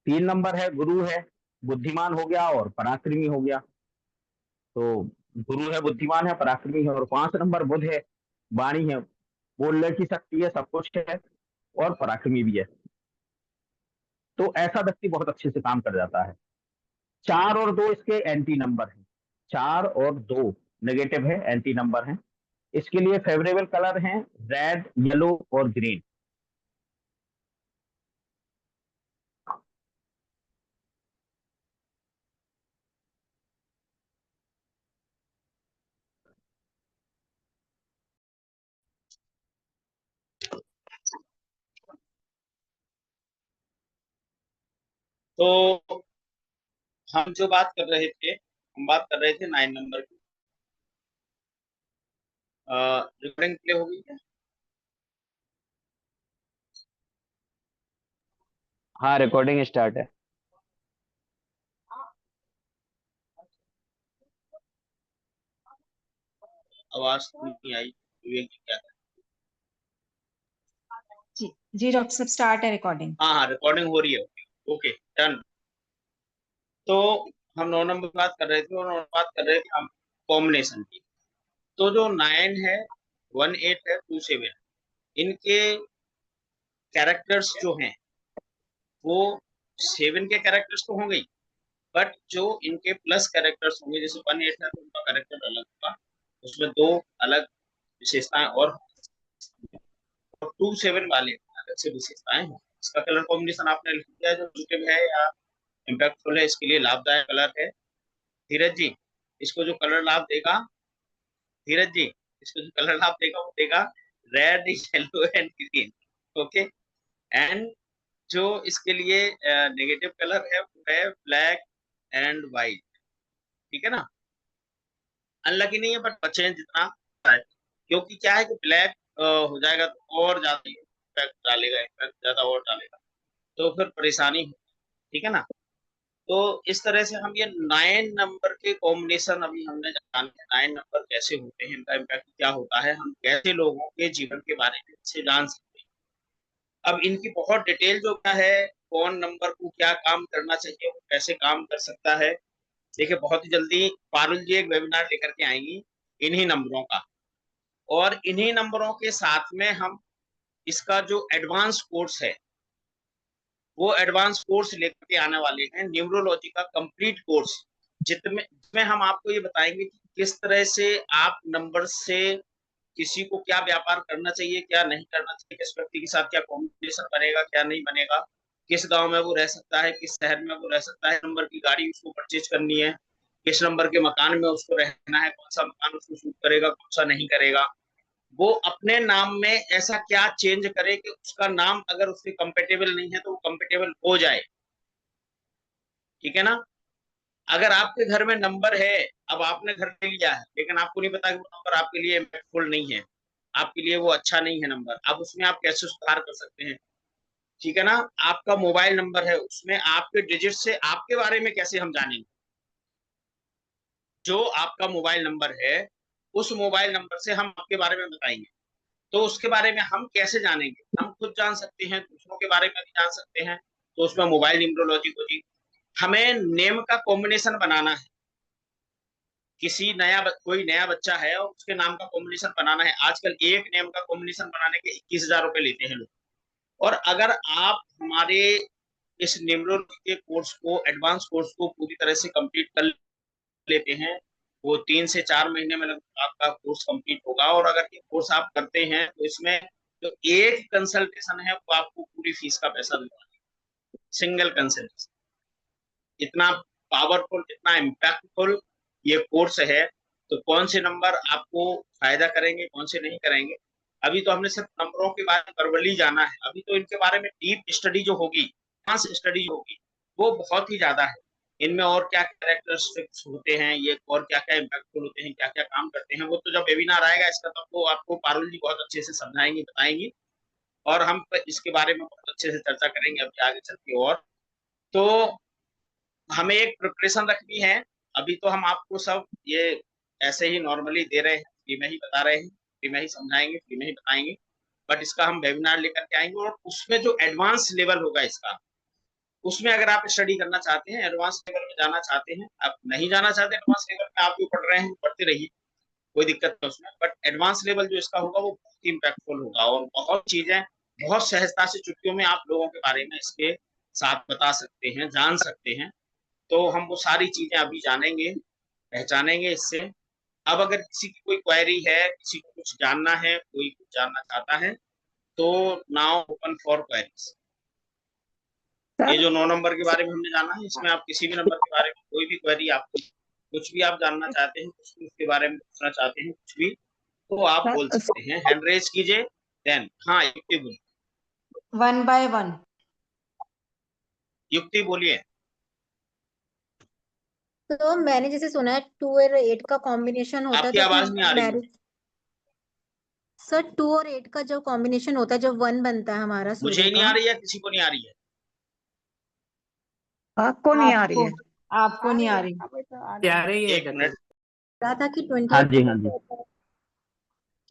3 नंबर है, गुरु है, बुद्धिमान हो गया और पराक्रमी हो गया। तो गुरु है, बुद्धिमान है, पराक्रमी है। और 5 नंबर बुध है, वाणी है, बोलने की शक्ति है, सब कुछ है, और पराक्रमी भी है। तो ऐसा व्यक्ति बहुत अच्छे से काम कर जाता है। 4 और 2 इसके एंटी नंबर हैं। 4 और 2 नेगेटिव है, एंटी नंबर है। इसके लिए फेवरेबल कलर हैं रेड, येलो और ग्रीन। तो हम जो बात कर रहे थे, हम बात कर रहे थे 9 नंबर की। रिकॉर्डिंग प्ले हो गई है? हाँ, रिकॉर्डिंग स्टार्ट है। आवाज तो नहीं आई, विवेक जी क्या? जी जी डॉक्टर साहब, स्टार्ट है रिकॉर्डिंग। हाँ हाँ, रिकॉर्डिंग हो रही है। Okay, done. तो हम 9 नंबर की बात कर रहे थे, और बात कर रहे थे हम कॉम्बिनेशन की। तो जो 9 है, 1 8 है, 2 7, इनके कैरेक्टर्स जो हैं वो 7 के कैरेक्टर्स तो होंगे, बट जो इनके प्लस कैरेक्टर्स होंगे, जैसे 1 8 है तो उनका कैरेक्टर अलग होगा, उसमें 2 अलग विशेषताएं, और 2 7 वाले अलग से विशेषताएं हैं। इसका कलर कॉम्बिनेशन आपने लिख दिया है, जो पॉजिटिव है या इम्पैक्टफुल है, इसके लिए लाभदायक कलर है। धीरज जी, इसको जो कलर लाभ देगा, धीरज जी, इसको जो कलर लाभ देगा वो देगा red, yellow and green. Okay. And जो इसके लिए नेगेटिव कलर है वो है ब्लैक एंड व्हाइट। ठीक है ना? अनलकी नहीं है, बट बचे हैं जितना है। क्योंकि क्या है कि ब्लैक हो जाएगा तो और ज्यादा इम्पैक्ट डालेगा, इम्पैक्ट ज्यादा और डालेगा, तो फिर परेशानी हो। ठीक है ना? तो इस तरह से हम ये 9 नंबर के कॉम्बिनेशन अभी हमने जाना है, 9 नंबर कैसे होते हैं, इनका इम्पैक्ट क्या होता है, हम कैसे लोगों के जीवन के बारे में इससे जान सकते हैं। अब इनकी बहुत डिटेल जो क्या है, कौन नंबर को क्या काम करना चाहिए, वो कैसे काम कर सकता है, देखिए बहुत ही जल्दी पारुल जी एक वेबिनार लेकर के आएंगी इन्हीं नंबरों का। और इन्हीं नंबरों के साथ में हम इसका जो एडवांस कोर्स है, वो एडवांस कोर्स लेकर के आने वाले हैं, न्यूमरोलॉजी का कंप्लीट कोर्स, जिसमें हम आपको ये बताएंगे कि किस तरह से आप नंबर से किसी को क्या व्यापार करना चाहिए, क्या नहीं करना चाहिए, किस व्यक्ति के साथ क्या कॉम्बिनेशन बनेगा, क्या नहीं बनेगा, किस गांव में वो रह सकता है, किस शहर में वो रह सकता है, नंबर की गाड़ी उसको परचेज करनी है, किस नंबर के मकान में उसको रहना है, कौन सा मकान उसको सूट करेगा, कौन सा नहीं करेगा, वो अपने नाम में ऐसा क्या चेंज करे कि उसका नाम अगर उससे कंपेटेबल नहीं है तो वो कंपेटेबल हो जाए। ठीक है ना? अगर आपके घर में नंबर है, अब आपने घर ले लिया है, लेकिन आपको नहीं पता कि वो नंबर आपके लिए इम्पैक्टफुल नहीं है, आपके लिए वो अच्छा नहीं है नंबर, अब उसमें आप कैसे सुधार कर सकते हैं? ठीक है ना? आपका मोबाइल नंबर है, उसमें आपके डिजिट से आपके बारे में कैसे हम जानेंगे? जो आपका मोबाइल नंबर है, उस मोबाइल नंबर से हम आपके बारे में बताएंगे, तो उसके बारे में हम कैसे जानेंगे? हम खुद जान सकते हैं, दूसरों के बारे में भी जान सकते हैं, तो उसमें मोबाइल न्यूमरोलॉजी होगी। हमें नेम का कॉम्बिनेशन बनाना है, कोई नया बच्चा है और उसके नाम का कॉम्बिनेशन बनाना है। आजकल एक नेम का कॉम्बिनेशन बनाने के 21,000 रुपए लेते हैं लोग। और अगर आप हमारे इस न्यूमरोलॉजी के कोर्स को, एडवांस कोर्स को पूरी तरह से कंप्लीट कर लेते हैं, वो 3 से 4 महीने में लगभग आपका कोर्स कंप्लीट होगा। और अगर ये कोर्स आप करते हैं तो इसमें जो एक कंसल्टेशन है वो आपको पूरी फीस का पैसा देना है, सिंगल कंसल्टेशन। इतना पावरफुल, इतना इम्पैक्टफुल ये कोर्स है। तो कौन से नंबर आपको फायदा करेंगे, कौन से नहीं करेंगे, अभी तो हमने सिर्फ नंबरों के बारे में वर्बली जाना है। अभी तो इनके बारे में डीप स्टडी जो होगी, एडवांस स्टडी होगी, वो बहुत ही ज्यादा है। इनमें और क्या कैरेक्टरिस्टिक्स होते हैं, ये और क्या क्या इम्पैक्टफुल होते हैं, क्या क्या काम करते हैं, वो तो जब वेबिनार आएगा इसका तब वो आपको पारुल जी बहुत अच्छे से समझाएंगे, बताएंगे। और हम इसके बारे में बहुत अच्छे से चर्चा करेंगे अभी आगे चल के। और तो हमें एक प्रिपरेशन रखनी है। अभी तो हम आपको सब ये ऐसे ही नॉर्मली दे रहे हैं, फ्री में ही बता रहे हैं, फ्री में ही समझाएंगे, फ्री में ही बताएंगे। बट इसका हम वेबिनार लेकर के आएंगे और उसमें जो एडवांस लेवल होगा इसका, उसमें अगर आप स्टडी करना चाहते हैं, एडवांस लेवल में जाना चाहते हैं, आप नहीं जाना चाहते एडवांस लेवल में, आप जो पढ़ रहे हैं पढ़ते रहिए, कोई दिक्कत नहीं उसमें। बट एडवांस लेवल जो इसका होगा वो बहुत ही इम्पैक्टफुल होगा और बहुत चीजें बहुत सहजता से चुटकियों में आप लोगों के बारे में इसके साथ बता सकते हैं, जान सकते हैं। तो हम वो सारी चीजें अभी जानेंगे, पहचानेंगे इससे। अब अगर किसी की कोई क्वेरी है, किसी को कुछ जानना है, कोई कुछ जानना चाहता है, तो नाउ ओपन फॉर क्वेरीज। ये जो 9 नंबर के बारे में हमने जाना है, इसमें आप किसी भी नंबर के बारे में कोई भी क्वेरी, आपको कुछ भी आप जानना चाहते हैं, कुछ भी उसके बारे में पूछना चाहते हैं, कुछ भी, तो आप बोल सकते हैं। हैंड रेज कीजिए, देन हाँ युक्ति बोलिए। 1 by 1. युक्ति बोलिए। तो मैंने जैसे सुना है 2 और 8 का कॉम्बिनेशन होता है, आपकी तो आवाज फिर नहीं आ रही। मैरिज। सर 2 और 8 का जो कॉम्बिनेशन होता है, जब 1 बनता है हमारा मुझे सूर्य ही नहीं का। आ रही है, किसी को नहीं आ रही है। आपको नहीं आ रही है? आपको नहीं आ रही। अभी तो आ रही क्या है। रही है एक मिनट। कहा था कि 28 हाँ जी, हाँ जी। होता है,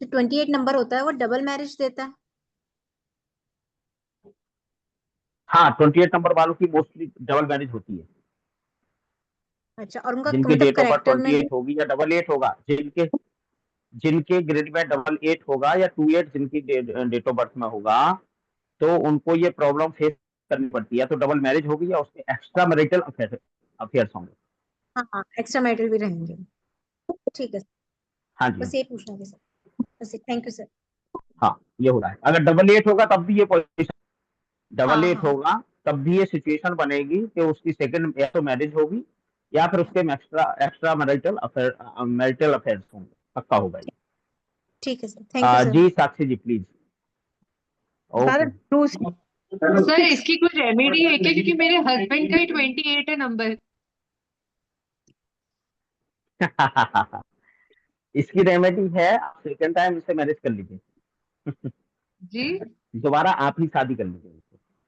जो 28 नंबर होता है वो डबल मैरिज देता है। हाँ, 28 नंबर वालों की मोस्टली डबल मैरिज होती है। अच्छा, और उनका जिनकी मतलब डेट ऑफ बर्थ करेक्टर में 28 होगी या डबल 8 होगा, जिनके ग्रेड में डबल 8 होगा या 28 जिनकी डेट ऑफ बर्थ में होगा, तो उनको ये प्रॉब्लम फेस करनी पड़ती है। तो डबल मैरिज होगी या उसके एक्स्ट्रा मैरिटल अफेयर्स होंगे। हाँ, एक्स्ट्रा मैरिटल भी रहेंगे। ठीक है, हाँ जी, बस ये पूछना था सर। बस थैंक यू सर। हाँ, ये हो रहा है। अगर डबल 8 होगा तब भी ये पोजीशन, डबल हाँ 8 हाँ, होगा तब भी ये सिचुएशन बनेगी कि उसकी सेकंड या तो मैरिज होगी या फिर उसके एक्स्ट्रा मैरिटल अफेयर्स होंगे, पक्का होगा ये। ठीक है सर, थैंक यू सर। जी Sakshi ji please. Sir okay. Sir इसकी कोई रेमेडी है क्या, क्योंकि मेरे हस्बैंड का ही 28 है नंबर। इसकी रेमेडी है, आप सेकंड टाइम इससे मैरिज कर लीजिए। जी, दोबारा आप ही शादी कर लीजिए,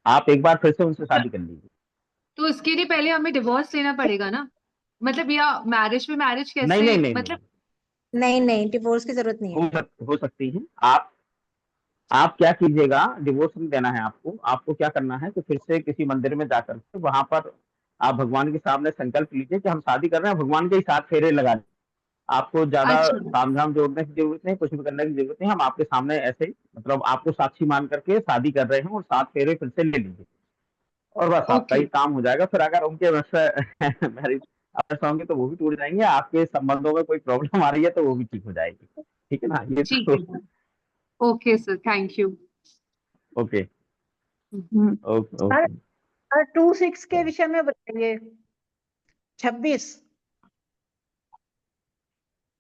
आप एक बार फिर से उनसे शादी कर लीजिए। तो इसके लिए पहले हमें डिवोर्स लेना पड़ेगा ना, मतलब या मैरिज में मैरिज नहीं कैसे, नहीं नहीं मतलब। नहीं नहीं, डिवोर्स की जरूरत नहीं है। हो सकती है। आप क्या कीजिएगा, डिवोर्स नहीं देना है आपको। आपको क्या करना है कि फिर से किसी मंदिर में जाकर के वहां पर आप भगवान के सामने संकल्प लीजिए कि हम शादी कर रहे हैं, भगवान के ही साथ फेरे लगा दें। आपको ज्यादा अच्छा, तामझाम जोड़ने की जरूरत नहीं, कुछ भी करने की जरूरत नहीं। हम आपके सामने ऐसे ही, मतलब आपको साक्षी मान करके शादी कर रहे हैं और 7 फेरे फिर से ले लीजिए और बस आपका ओके, ही काम हो जाएगा। फिर अगर उनके मैरिज अफेयर्स होंगे तो वो भी टूट जाएंगे, आपके संबंधों में कोई प्रॉब्लम आ रही है तो वो भी ठीक हो जाएगी। ठीक है ना, ये ठीक तो। है। Okay sir, thank you. Okay okay sir okay. 26 के विषय में बताइए। 26।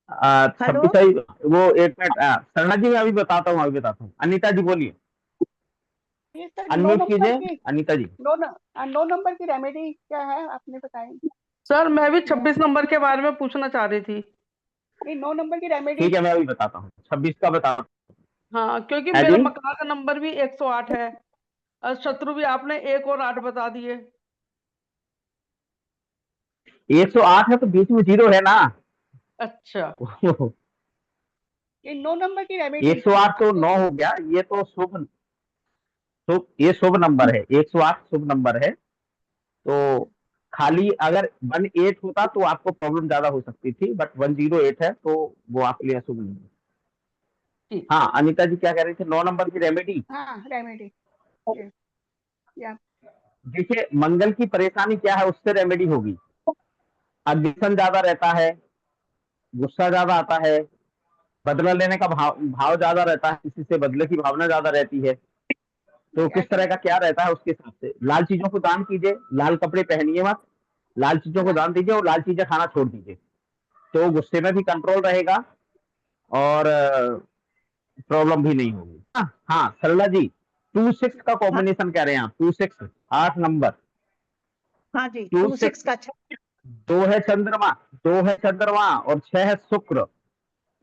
हेलो 26 वो एक मिनट, शर्मा जी मैं अभी बताता हूँ। अनीता जी बोलिए, ये सर 9 अनम्यूट नंबर कीजिए की अनीता जी। 9 नंबर की रेमेडी क्या है आपने बताई? सर मैं भी 26 नंबर के बारे में पूछना चाह रही थी। ये 9 नंबर की रेमेडी। ठीक है, मैं अभी बताता हूँ, 26 का बताता हाँ, क्योंकि है मेरे जी। मकान का नंबर भी 108 है और शत्रु भी आपने 1 और 8 बता दिए। 108 है तो बीच में 0 है ना। अच्छा, ये 9 नंबर की रेमेडी 108 तो 9 हो गया, ये तो ये शुभ नंबर है। 108 शुभ नंबर है। तो खाली अगर 18 होता तो आपको प्रॉब्लम ज्यादा हो सकती थी, बट 108 है तो वो आपके लिए शुभ नहीं है। ठीक। हाँ, अनीता जी क्या कह रही थी, 9 नंबर की रेमेडी। हाँ रेमेडी या देखिए, मंगल की परेशानी क्या है, उससे रेमेडी होगी। अग्निशन ज्यादा रहता है, गुस्सा ज्यादा आता है, बदला लेने का भाव ज्यादा रहता है, किसी से बदले की भावना ज्यादा रहती है। तो किस तरह का क्या रहता है उसके हिसाब से लाल चीजों को दान कीजिए, लाल कपड़े पहनिए मत, लाल चीजों को दान दीजिए और लाल चीजें खाना छोड़ दीजिए, तो गुस्से में भी कंट्रोल रहेगा और प्रॉब्लम भी नहीं होगी। हाँ सरला जी, 2-6 का कॉम्बिनेशन कह रहे हैं आप, 2-6 8 नंबर। हाँ जी, 2-6 2-6 का अच्छा। 2 है चंद्रमा, 2 है चंद्रमा और 6 है शुक्र।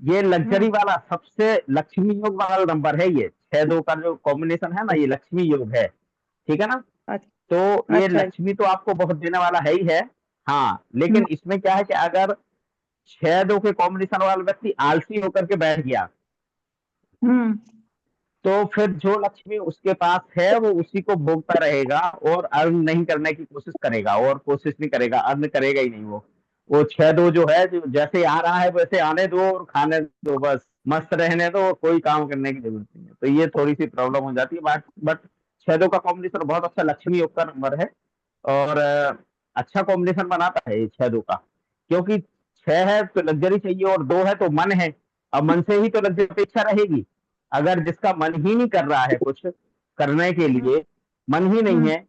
ये लग्जरी वाला सबसे लक्ष्मी योग वाला नंबर है। ये 6-2 का जो कॉम्बिनेशन है ना, ये लक्ष्मी योग है, ठीक है ना। तो ये अच्छा। लक्ष्मी तो आपको बहुत देने वाला है ही है। हाँ, लेकिन इसमें क्या है कि अगर 6-2 के कॉम्बिनेशन वाला व्यक्ति आलसी होकर के बैठ गया, तो फिर जो लक्ष्मी उसके पास है वो उसी को भोगता रहेगा और अर्न नहीं करने की कोशिश करेगा, और कोशिश नहीं करेगा, अर्न करेगा ही नहीं। वो 6-2 जो है, जो जैसे आ रहा है वैसे आने दो और खाने दो, बस मस्त रहने दो, कोई काम करने की जरूरत नहीं है। तो ये थोड़ी सी प्रॉब्लम हो जाती है। बट 6-2 का कॉम्बिनेशन बहुत अच्छा लक्ष्मी योग का नंबर है और अच्छा कॉम्बिनेशन बनाता है ये 6-2 का, क्योंकि 6 है तो लग्जरी चाहिए और 2 है तो मन है। अब मन से ही तो लग्जरी अपेक्षा रहेगी। अगर जिसका मन ही नहीं कर रहा है कुछ करने के लिए, मन ही नहीं है,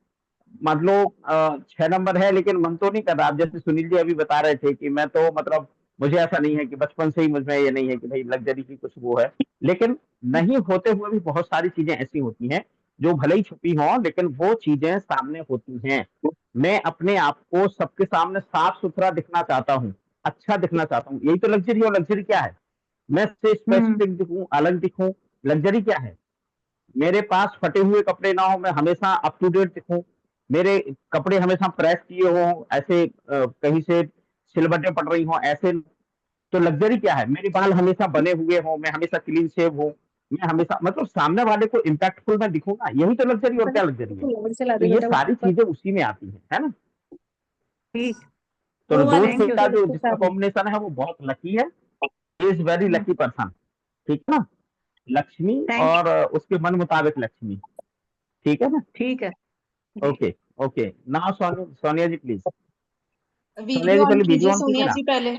मतलब 6 नंबर है लेकिन मन तो नहीं कर रहा। आप जैसे सुनील जी अभी बता रहे थे कि मैं तो मतलब मुझे ऐसा नहीं है कि बचपन से ही मुझमें ये नहीं है कि भाई लग्जरी की कुछ वो है, लेकिन नहीं होते हुए भी बहुत सारी चीजें ऐसी होती हैं जो भले ही छुपी हों लेकिन वो चीजें सामने होती हैं। मैं अपने आप को सबके सामने साफ सुथरा दिखना चाहता हूँ, अच्छा दिखना चाहता हूँ, यही तो लग्जरी। और लग्जरी क्या है? मैं से स्पेसिफिक दिखूं, अलग दिखूं। लग्जरी क्या है? मेरे पास फटे हुए कपड़े ना हो, मैं हमेशा अप टू डेट दिखूं, मेरे कपड़े हमेशा प्रेस किए हों, ऐसे कहीं से सिलबटें पड़ रही हों, ऐसे। तो लग्जरी क्या है? मेरे बाल हमेशा बने हुए हों, मैं हमेशा क्लीन शेव हूं, मैं हमेशा मतलब सामने वाले को इम्पैक्टफुल मैं दिखूंगा, यही तो लग्जरी। और क्या लग्जरी है? तो ये सारी चीजें उसी में आती है ना। ठीक। तो दो थैंक छह यू का सर, जो इसके जिसका साथ कॉम्बिनेशन है वो बहुत लकी है, इज वेरी लकी पर्सन, ठीक है ना। लक्ष्मी थैंक और उसके मन मुताबिक लक्ष्मी, ठीक है ना। ठीक है। Okay okay, now Sonia ji please. Sonia video ji on पहले वीडियो कीजिए ऑन कीजिए सोनिया ना। जी पहले।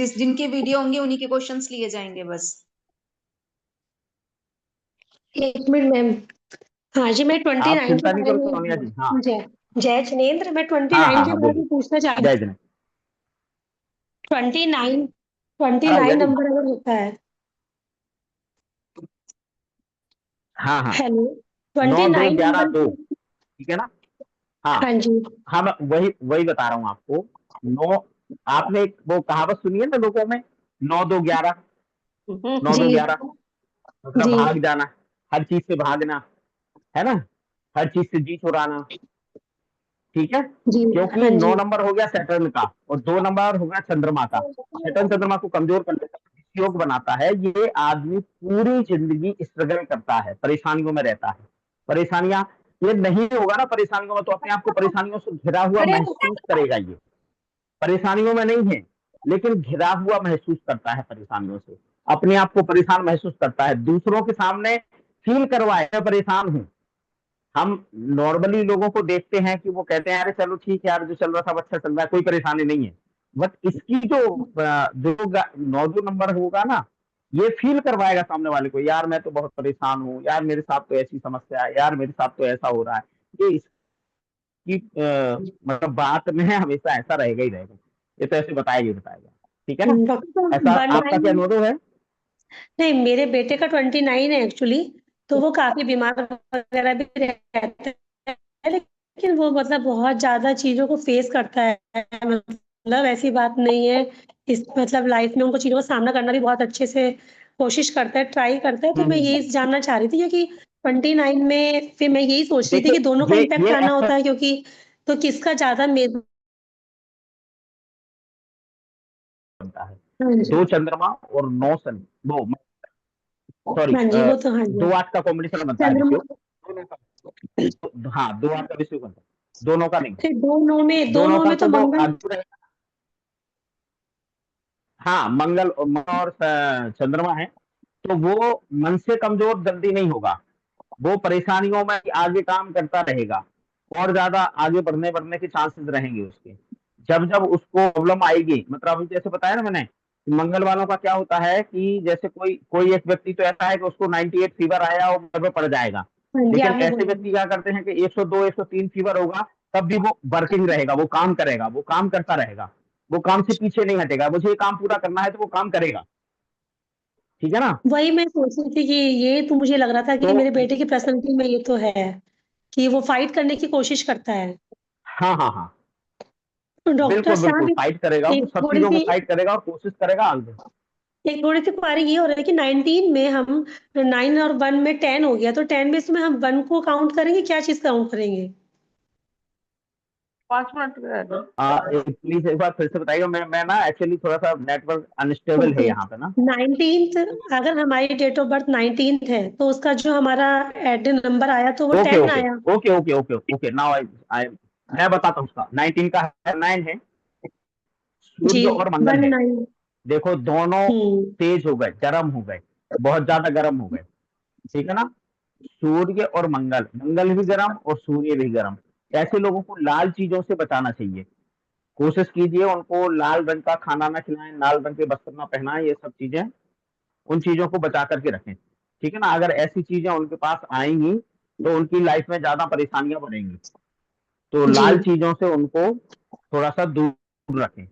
जिनके वीडियो होंगे उन्हीं के क्वेश्चंस लिए जाएंगे बस। एक मिनट मैम। हाँ जी, मैं आप 29 के चिंता नहीं बारे करो सोनिया जी। हाँ में जय जय जिनेन्द्र, मैं हाँ 29 हाँ के हाँ, बारे बोलिए। में पूछना चाह रही जय थी। जन। 29 हाँ भैया 29 जी। नंबर अगर होता है। हाँ हाँ, हेलो, 9 2 29 11 नंबर 2, ठीक है ना। हाँ हाँ जी। हाँ, मैं वही वही बता रहा हूँ आपको। 9, आपने एक वो कहावत सुनी है ना लोगों में, 9 2 11, 9 जी 2 11, मतलब जी भाग जाना, हर चीज से भागना, है ना, हर चीज से जी चुराना, ठीक है। जी क्योंकि हाँ 9 जी। नंबर हो गया सैटर्न का और 2 नंबर हो गया चंद्रमा का। सैटर्न चंद्रमा को कमजोर कर देता है, योग बनाता है। ये आदमी पूरी जिंदगी स्ट्रगल करता है, परेशानियों में रहता है। परेशानियां, ये नहीं होगा ना परेशानियों में तो अपने आप को परेशानियों से घिरा हुआ महसूस करेगा। ये परेशानियों में नहीं है लेकिन घिरा हुआ महसूस करता है परेशानियों से, अपने आप को परेशान महसूस करता है, दूसरों के सामने फील करवाए मैं परेशान हूं। हम नॉर्मली लोगों को देखते हैं कि वो कहते हैं अरे चलो ठीक है यार, जो चल रहा था अच्छा चल रहा है, कोई परेशानी नहीं है। बट इसकी जो 9 नंबर होगा ना, ये फील करवाएगा सामने वाले को, यार मैं तो बहुत परेशान हूँ, यार मेरे साथ तो ऐसी समस्या है, यार मेरे साथ तो ऐसा हो रहा है। ये इसकी मतलब बात में हमेशा ऐसा रहेगा ही रहेगा। ये तो ऐसे बताएगा ही बताएगा, ठीक है ना। डॉक्टर ऐसा साहब आपका क्या 19 अनुभव है? नहीं, मेरे बेटे का 29 है एक्चुअली। तो वो काफी बीमार वगैरह भी रहता है, लेकिन वो मतलब बहुत ज्यादा चीजों को फेस करता है। मतलब ऐसी बात नहीं है। इस मतलब लाइफ में उनको चीजों का सामना करना भी बहुत अच्छे से कोशिश करता है, ट्राई करता है। तो मैं यही जानना चाह रही थी क्योंकि 29 में फिर मैं यही सोच रही थी देखिए कि दोनों का इम्पैक्ट ये आना एक्टर होता है, क्योंकि तो किसका ज्यादा मेरे। बनता है, हाँ जी 2 चंद्रमा और 9 शनि, वो सॉरी हाँ जी, वो तो हाँ जी। 2 8 का कॉम्बिनेशन बनता है चंद्रमा विषय दोनों का। हाँ 2 8 का विषय बनता है, दोनों का नहीं। फिर दो दोनों नौ का में तो तो मंगल। आगे रहेगा। हाँ मंगल और चंद्रमा है, तो वो मन से कमजोर जल्दी नहीं होगा, वो परेशानियों में आगे काम करता रहेगा और ज्यादा आगे बढ़ने बढ़ने के चांसेस रहेंगे उसके। जब जब उसको प्रॉब्लम आएगी, मतलब अभी जैसे बताया ना मैंने कि मंगल वालों का क्या होता है कि जैसे कोई कोई एक व्यक्ति तो ऐसा है कि उसको 98 फीवर आया और बेड पे पड़ जाएगा, हाँ जी, लेकिन आपने ऐसे बोला। व्यक्ति क्या करते हैं कि 102 103 फीवर होगा तब भी वो वर्किंग रहेगा, वो काम करेगा, वो काम करता रहेगा, वो काम से पीछे नहीं हटेगा, मुझे ये काम पूरा करना है तो वो काम करेगा। ठीक है ना? वही मैं सोच रही थी कि ये तो मुझे लग रहा था कि तो मेरे बेटे की पर्सनैलिटी में ये तो है कि वो फाइट करने की कोशिश करता है। हाँ हाँ हाँ, तो डॉक्टर बिल्कुल बिल्कुल साहब फाइट करेगा, वो एक सब थोड़ी चीजों को सी फाइट करेगा और कोशिश करेगा आगे। एक थोड़ी सी क्वेरी ये हो रहा है कि 19 में हम 9 और 1 में 10 हो गया, तो 10 में इसमें हम 1 को काउंट करेंगे, क्या चीज़ काउंट करेंगे? 5 मिनट रह गए। प्लीज एक बार फिर से बताइएगा, मैं ना एक्चुअली थोड़ा सा नेटवर्क अनस्टेबल है ओके, यहाँ पे ना। 19th अगर हमारी डेट ऑफ बर्थ 19th है, तो उसका जो हमारा एड नंबर आया तो वो ओके 10 ओके आया। Okay okay okay okay now I मैं बताता हूँ उसका। 19 का है 9 है, जी, सूर्य और मंगल 1 है। 9 देखो दोनों हुँ, तेज हो गए, गर्म हो गए, बहुत ज्यादा गर्म हो गए। ठीक है ना? सूर्य और मंगल, मंगल भी गर्म और सूर्य भी गर्म। ऐसे लोगों को लाल चीजों से बचाना चाहिए। कोशिश कीजिए उनको लाल रंग का खाना ना खिलाएं, लाल रंग के वस्त्र ना पहनाएं, ये सब चीजें उन चीजों को बचा करके रखें। ठीक है ना? अगर ऐसी चीजें उनके पास आएंगी तो उनकी लाइफ में ज्यादा परेशानियां बढ़ेंगी, तो जी, लाल चीजों से उनको थोड़ा सा दूर रखें।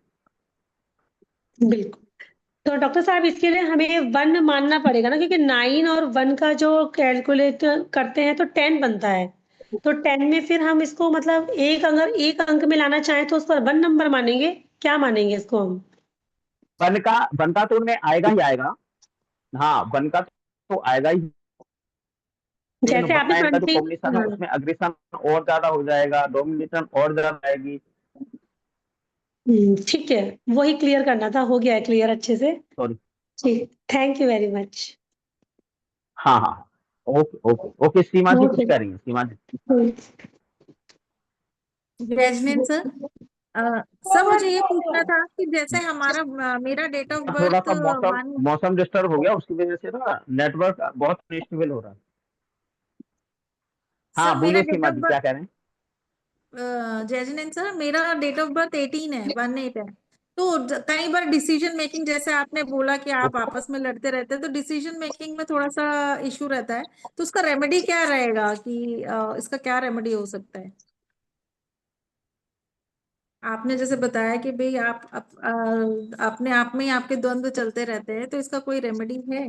बिल्कुल। तो डॉक्टर साहब इसके लिए हमें 1 मानना पड़ेगा ना, क्योंकि 9 और 1 का जो कैलकुलेट करते हैं तो 10 बनता है। तो 10 में फिर हम इसको मतलब अगर 1 अंक में लाना चाहें तो उसको 1 नंबर मानेंगे? क्या मानेंगे इसको हम? बनता तो उनमें आएगा ही आएगा। हाँ, बनता तो आएगा ही, लेकिन जैसे वन आपने नाइन का जो 20 कॉम्बिनेशन है हाँ, उसमें अग्रेशन और ज्यादा हो जाएगा, डोमिनेशन और ज्यादा आएगी। ठीक है, वही क्लियर करना था, हो गया है क्लियर अच्छे से। सॉरी। जी, थैंक यू वेरी मच। हाँ हाँ हाँ। Okay okay okay, Seema ji कुछ ओके। कह रही हैं, सीमा जी। हुँ, जैजनेन सर, सर मुझे ये पूछना था कि जैसे हमारा मेरा डेट ऑफ थोड़ा बर्थ सा मौसम वन मौसम डिस्टर्ब हो गया, उसकी वजह से ना नेटवर्क बहुत अनस्टेबल हो रहा है। सर हाँ मेरा बोलिए डेट सीमा ऑफ जी, क्या बर्थ कह रहे हैं? जैजनेन सर, मेरा डेट ऑफ बर्थ 18 है, 18 है। तो कई बार डिसीजन मेकिंग, जैसे आपने बोला कि आप ओके। आपस में लड़ते रहते हैं, तो डिसीजन मेकिंग में थोड़ा सा इशू रहता है। तो उसका रेमेडी क्या रहेगा कि इसका क्या रेमेडी हो सकता है? आपने जैसे बताया कि भाई अपने आप में ही आपके द्वंद्व चलते रहते हैं, तो इसका कोई रेमेडी है?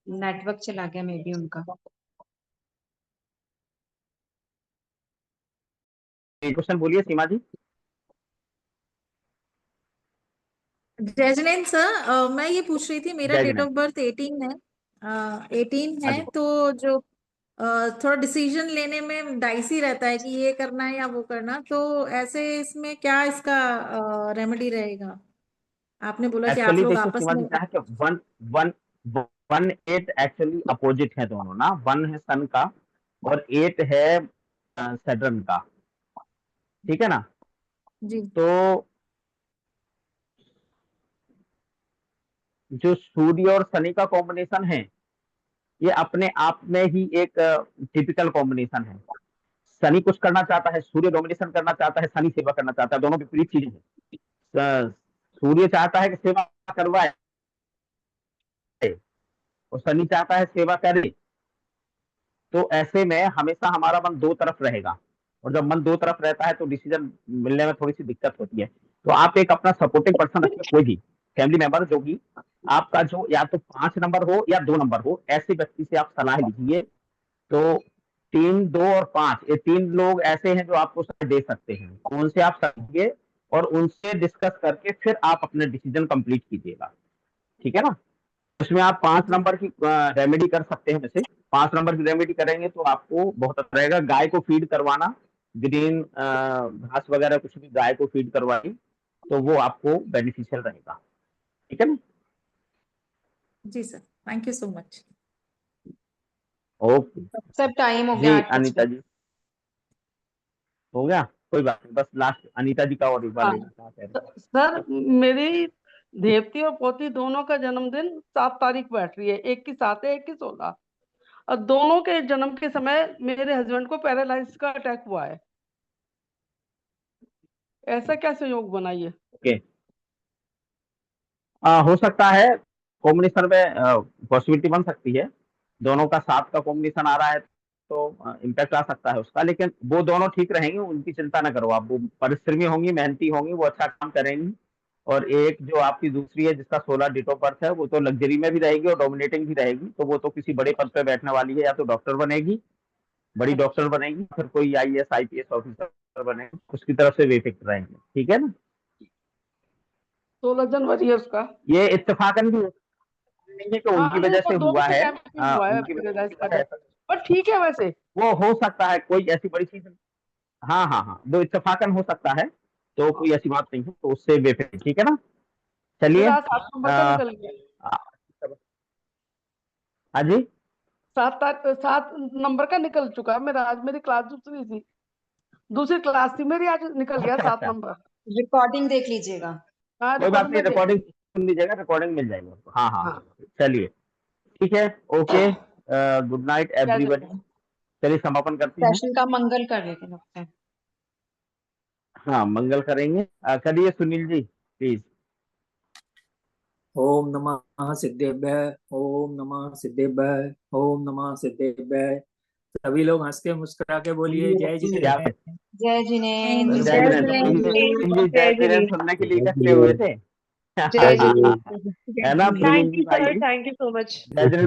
नेटवर्क चला गया मे बी उनका। क्वेश्चन बोलिए सीमा जी। जैजनेन सर, मैं ये पूछ रही थी, मेरा जय डेट ऑफ जगन्नाथ। बर्थ 18 है, 18 हाँ है, जी। तो जो थोड़ा डिसीजन लेने में डाइसी रहता है कि ये करना है या वो करना, तो ऐसे इसमें क्या इसका रेमेडी रहेगा? आपने बोला कि आप एक्चुअली लोग देखिए आपस सीमा में जी, क्या है कि वन वन 1 8 एक्चुअली अपोजिट है दोनों ना। 1 है सन का और 8 है सैटर्न का। ठीक है ना? जी तो जो सूर्य और शनि का कॉम्बिनेशन है, ये अपने आप में ही एक टिपिकल कॉम्बिनेशन है। शनि कुछ करना चाहता है, सूर्य डोमिनेशन करना चाहता है, शनि सेवा करना चाहता है, दोनों विपरीत चीजें हैं। सूर्य चाहता है कि सेवा करवाए और शनि चाहता है सेवा करे। तो ऐसे में हमेशा हमारा मन दो तरफ रहेगा, और जब मन दो तरफ रहता है तो डिसीजन मिलने में थोड़ी सी दिक्कत होती है। तो आप एक अपना सपोर्टिंग पर्सन रखिए, कोई भी फैमिली मेंबर जो भी आपका, जो या तो 5 नंबर हो या 2 नंबर हो, ऐसे व्यक्ति से आप सलाह लीजिए। तो 3 2 और 5, ये 3 लोग ऐसे हैं जो आपको सलाह दे सकते हैं, उनसे आप समझिए और उनसे डिस्कस करके फिर आप अपने डिसीजन कंप्लीट कीजिएगा। ठीक है ना? उसमें आप 5 जी। नंबर की रेमेडी कर सकते हैं। वैसे 5 नंबर की रेमेडी करेंगे तो आपको बहुत अच्छा रहेगा। गाय को फीड करवाना, ग्रीन घास वगैरह कुछ भी गाय को फीड करवाई, तो वो आपको बेनिफिशियल रहेगा। ठीक है ना? जी sir, thank you so much. Okay सब टाइम हो जी। गया 8 बज अनीता गए। जी हो गया, कोई बात नहीं, बस लास्ट अनीता जी का और एक बार हाँ लेना क्या कह रहे हैं। सर, मेरी देवती और पोती दोनों का जन्मदिन 7 तारीख बैठ रही है, एक की 7 है, एक की 16, और दोनों के जन्म के समय मेरे हस्बैंड को पैरालाइसिस का अटैक हुआ है। ऐसा क्या संयोग बनाइए? ओके, हो सकता है कॉम्बिनेशन में पॉसिबिलिटी बन सकती है, दोनों का 7 का कॉम्बिनेशन आ रहा है तो इम्पैक्ट आ सकता है उसका, लेकिन वो दोनों ठीक रहेंगे, उनकी चिंता ना करो आप, वो परिश्रमी होंगी, मेहनती होंगी, वो अच्छा काम करेंगी। और एक जो आपकी दूसरी है जिसका 16 डेट ऑफ बर्थ है, वो तो लग्जरी में भी रहेगी और डोमिनेटिंग भी रहेगी, तो वो तो किसी बड़े पद पे बैठने वाली है, या तो डॉक्टर बनेगी, बड़ी डॉक्टर बनेगी, फिर कोई IAS IPS ऑफिसर बनेगी, उसकी तरफ से वे फिक्स रहेंगे, ठीक है ना। 16 जनवरी है उसका। ये इत्तेफाकन भी नहीं है कि हाँ उनकी नहीं, वजह उसको से दोनों हुआ के है, टाइम पे हुआ है उनकी वजह से पैरालाइसिस का हुआ है अटैक, ऐसा, पर ठीक है वैसे। वो हो सकता है, कोई ऐसी बड़ी चीज, हाँ हाँ हाँ, वो इत्तेफाकन हो सकता है, तो कोई ऐसी बात नहीं है, तो उससे बेफिक्र, ठीक है ना। चलिए मेरा 7 नंबर का निकल गया। हाँ जी, 7 नंबर का निकल चुका है मेरा। आज मेरी क्लास दूसरी थी, दूसरी क्लास थी मेरी, आज निकल गया अच्छा 7 अच्छा, नंबर। रिकॉर्डिंग देख लीजिएगा। हाँ, कोई बात रिकॉर्डिंग नहीं, में देख। रिकॉर्डिंग सुन लीजिएगा, रिकॉर्डिंग मिल जाएगी आपको, हाँ हाँ हाँ। हाँ, चलिए ठीक है, ओके, गुड नाइट क्या एवरीबॉडी। चलिए समापन करते हैं, सेशन का मंगल कर रहे थे लगता है। हाँ मंगल करेंगे, करिए सुनील जी प्लीज। ओम नमः सिद्धेभ्यः, ओम नमः सिद्धेभ्यः, ओम नमः सिद्धेभ्यः। सभी लोग हंस के मुस्कुरा के बोलिए जय क्या जिनेन्द्र। जय जिनेन्द्र। जय जय जिनेन्द्र, जिनेन्द्र। जय जिनेन्द्र सुनने के लिए इकट्ठे हुए थे जय जिनेन्द्र। है ना प्रवीण थैंक जी यू भाई सर, जी, थैंक यू सो मच। जय जिनेन्द्र।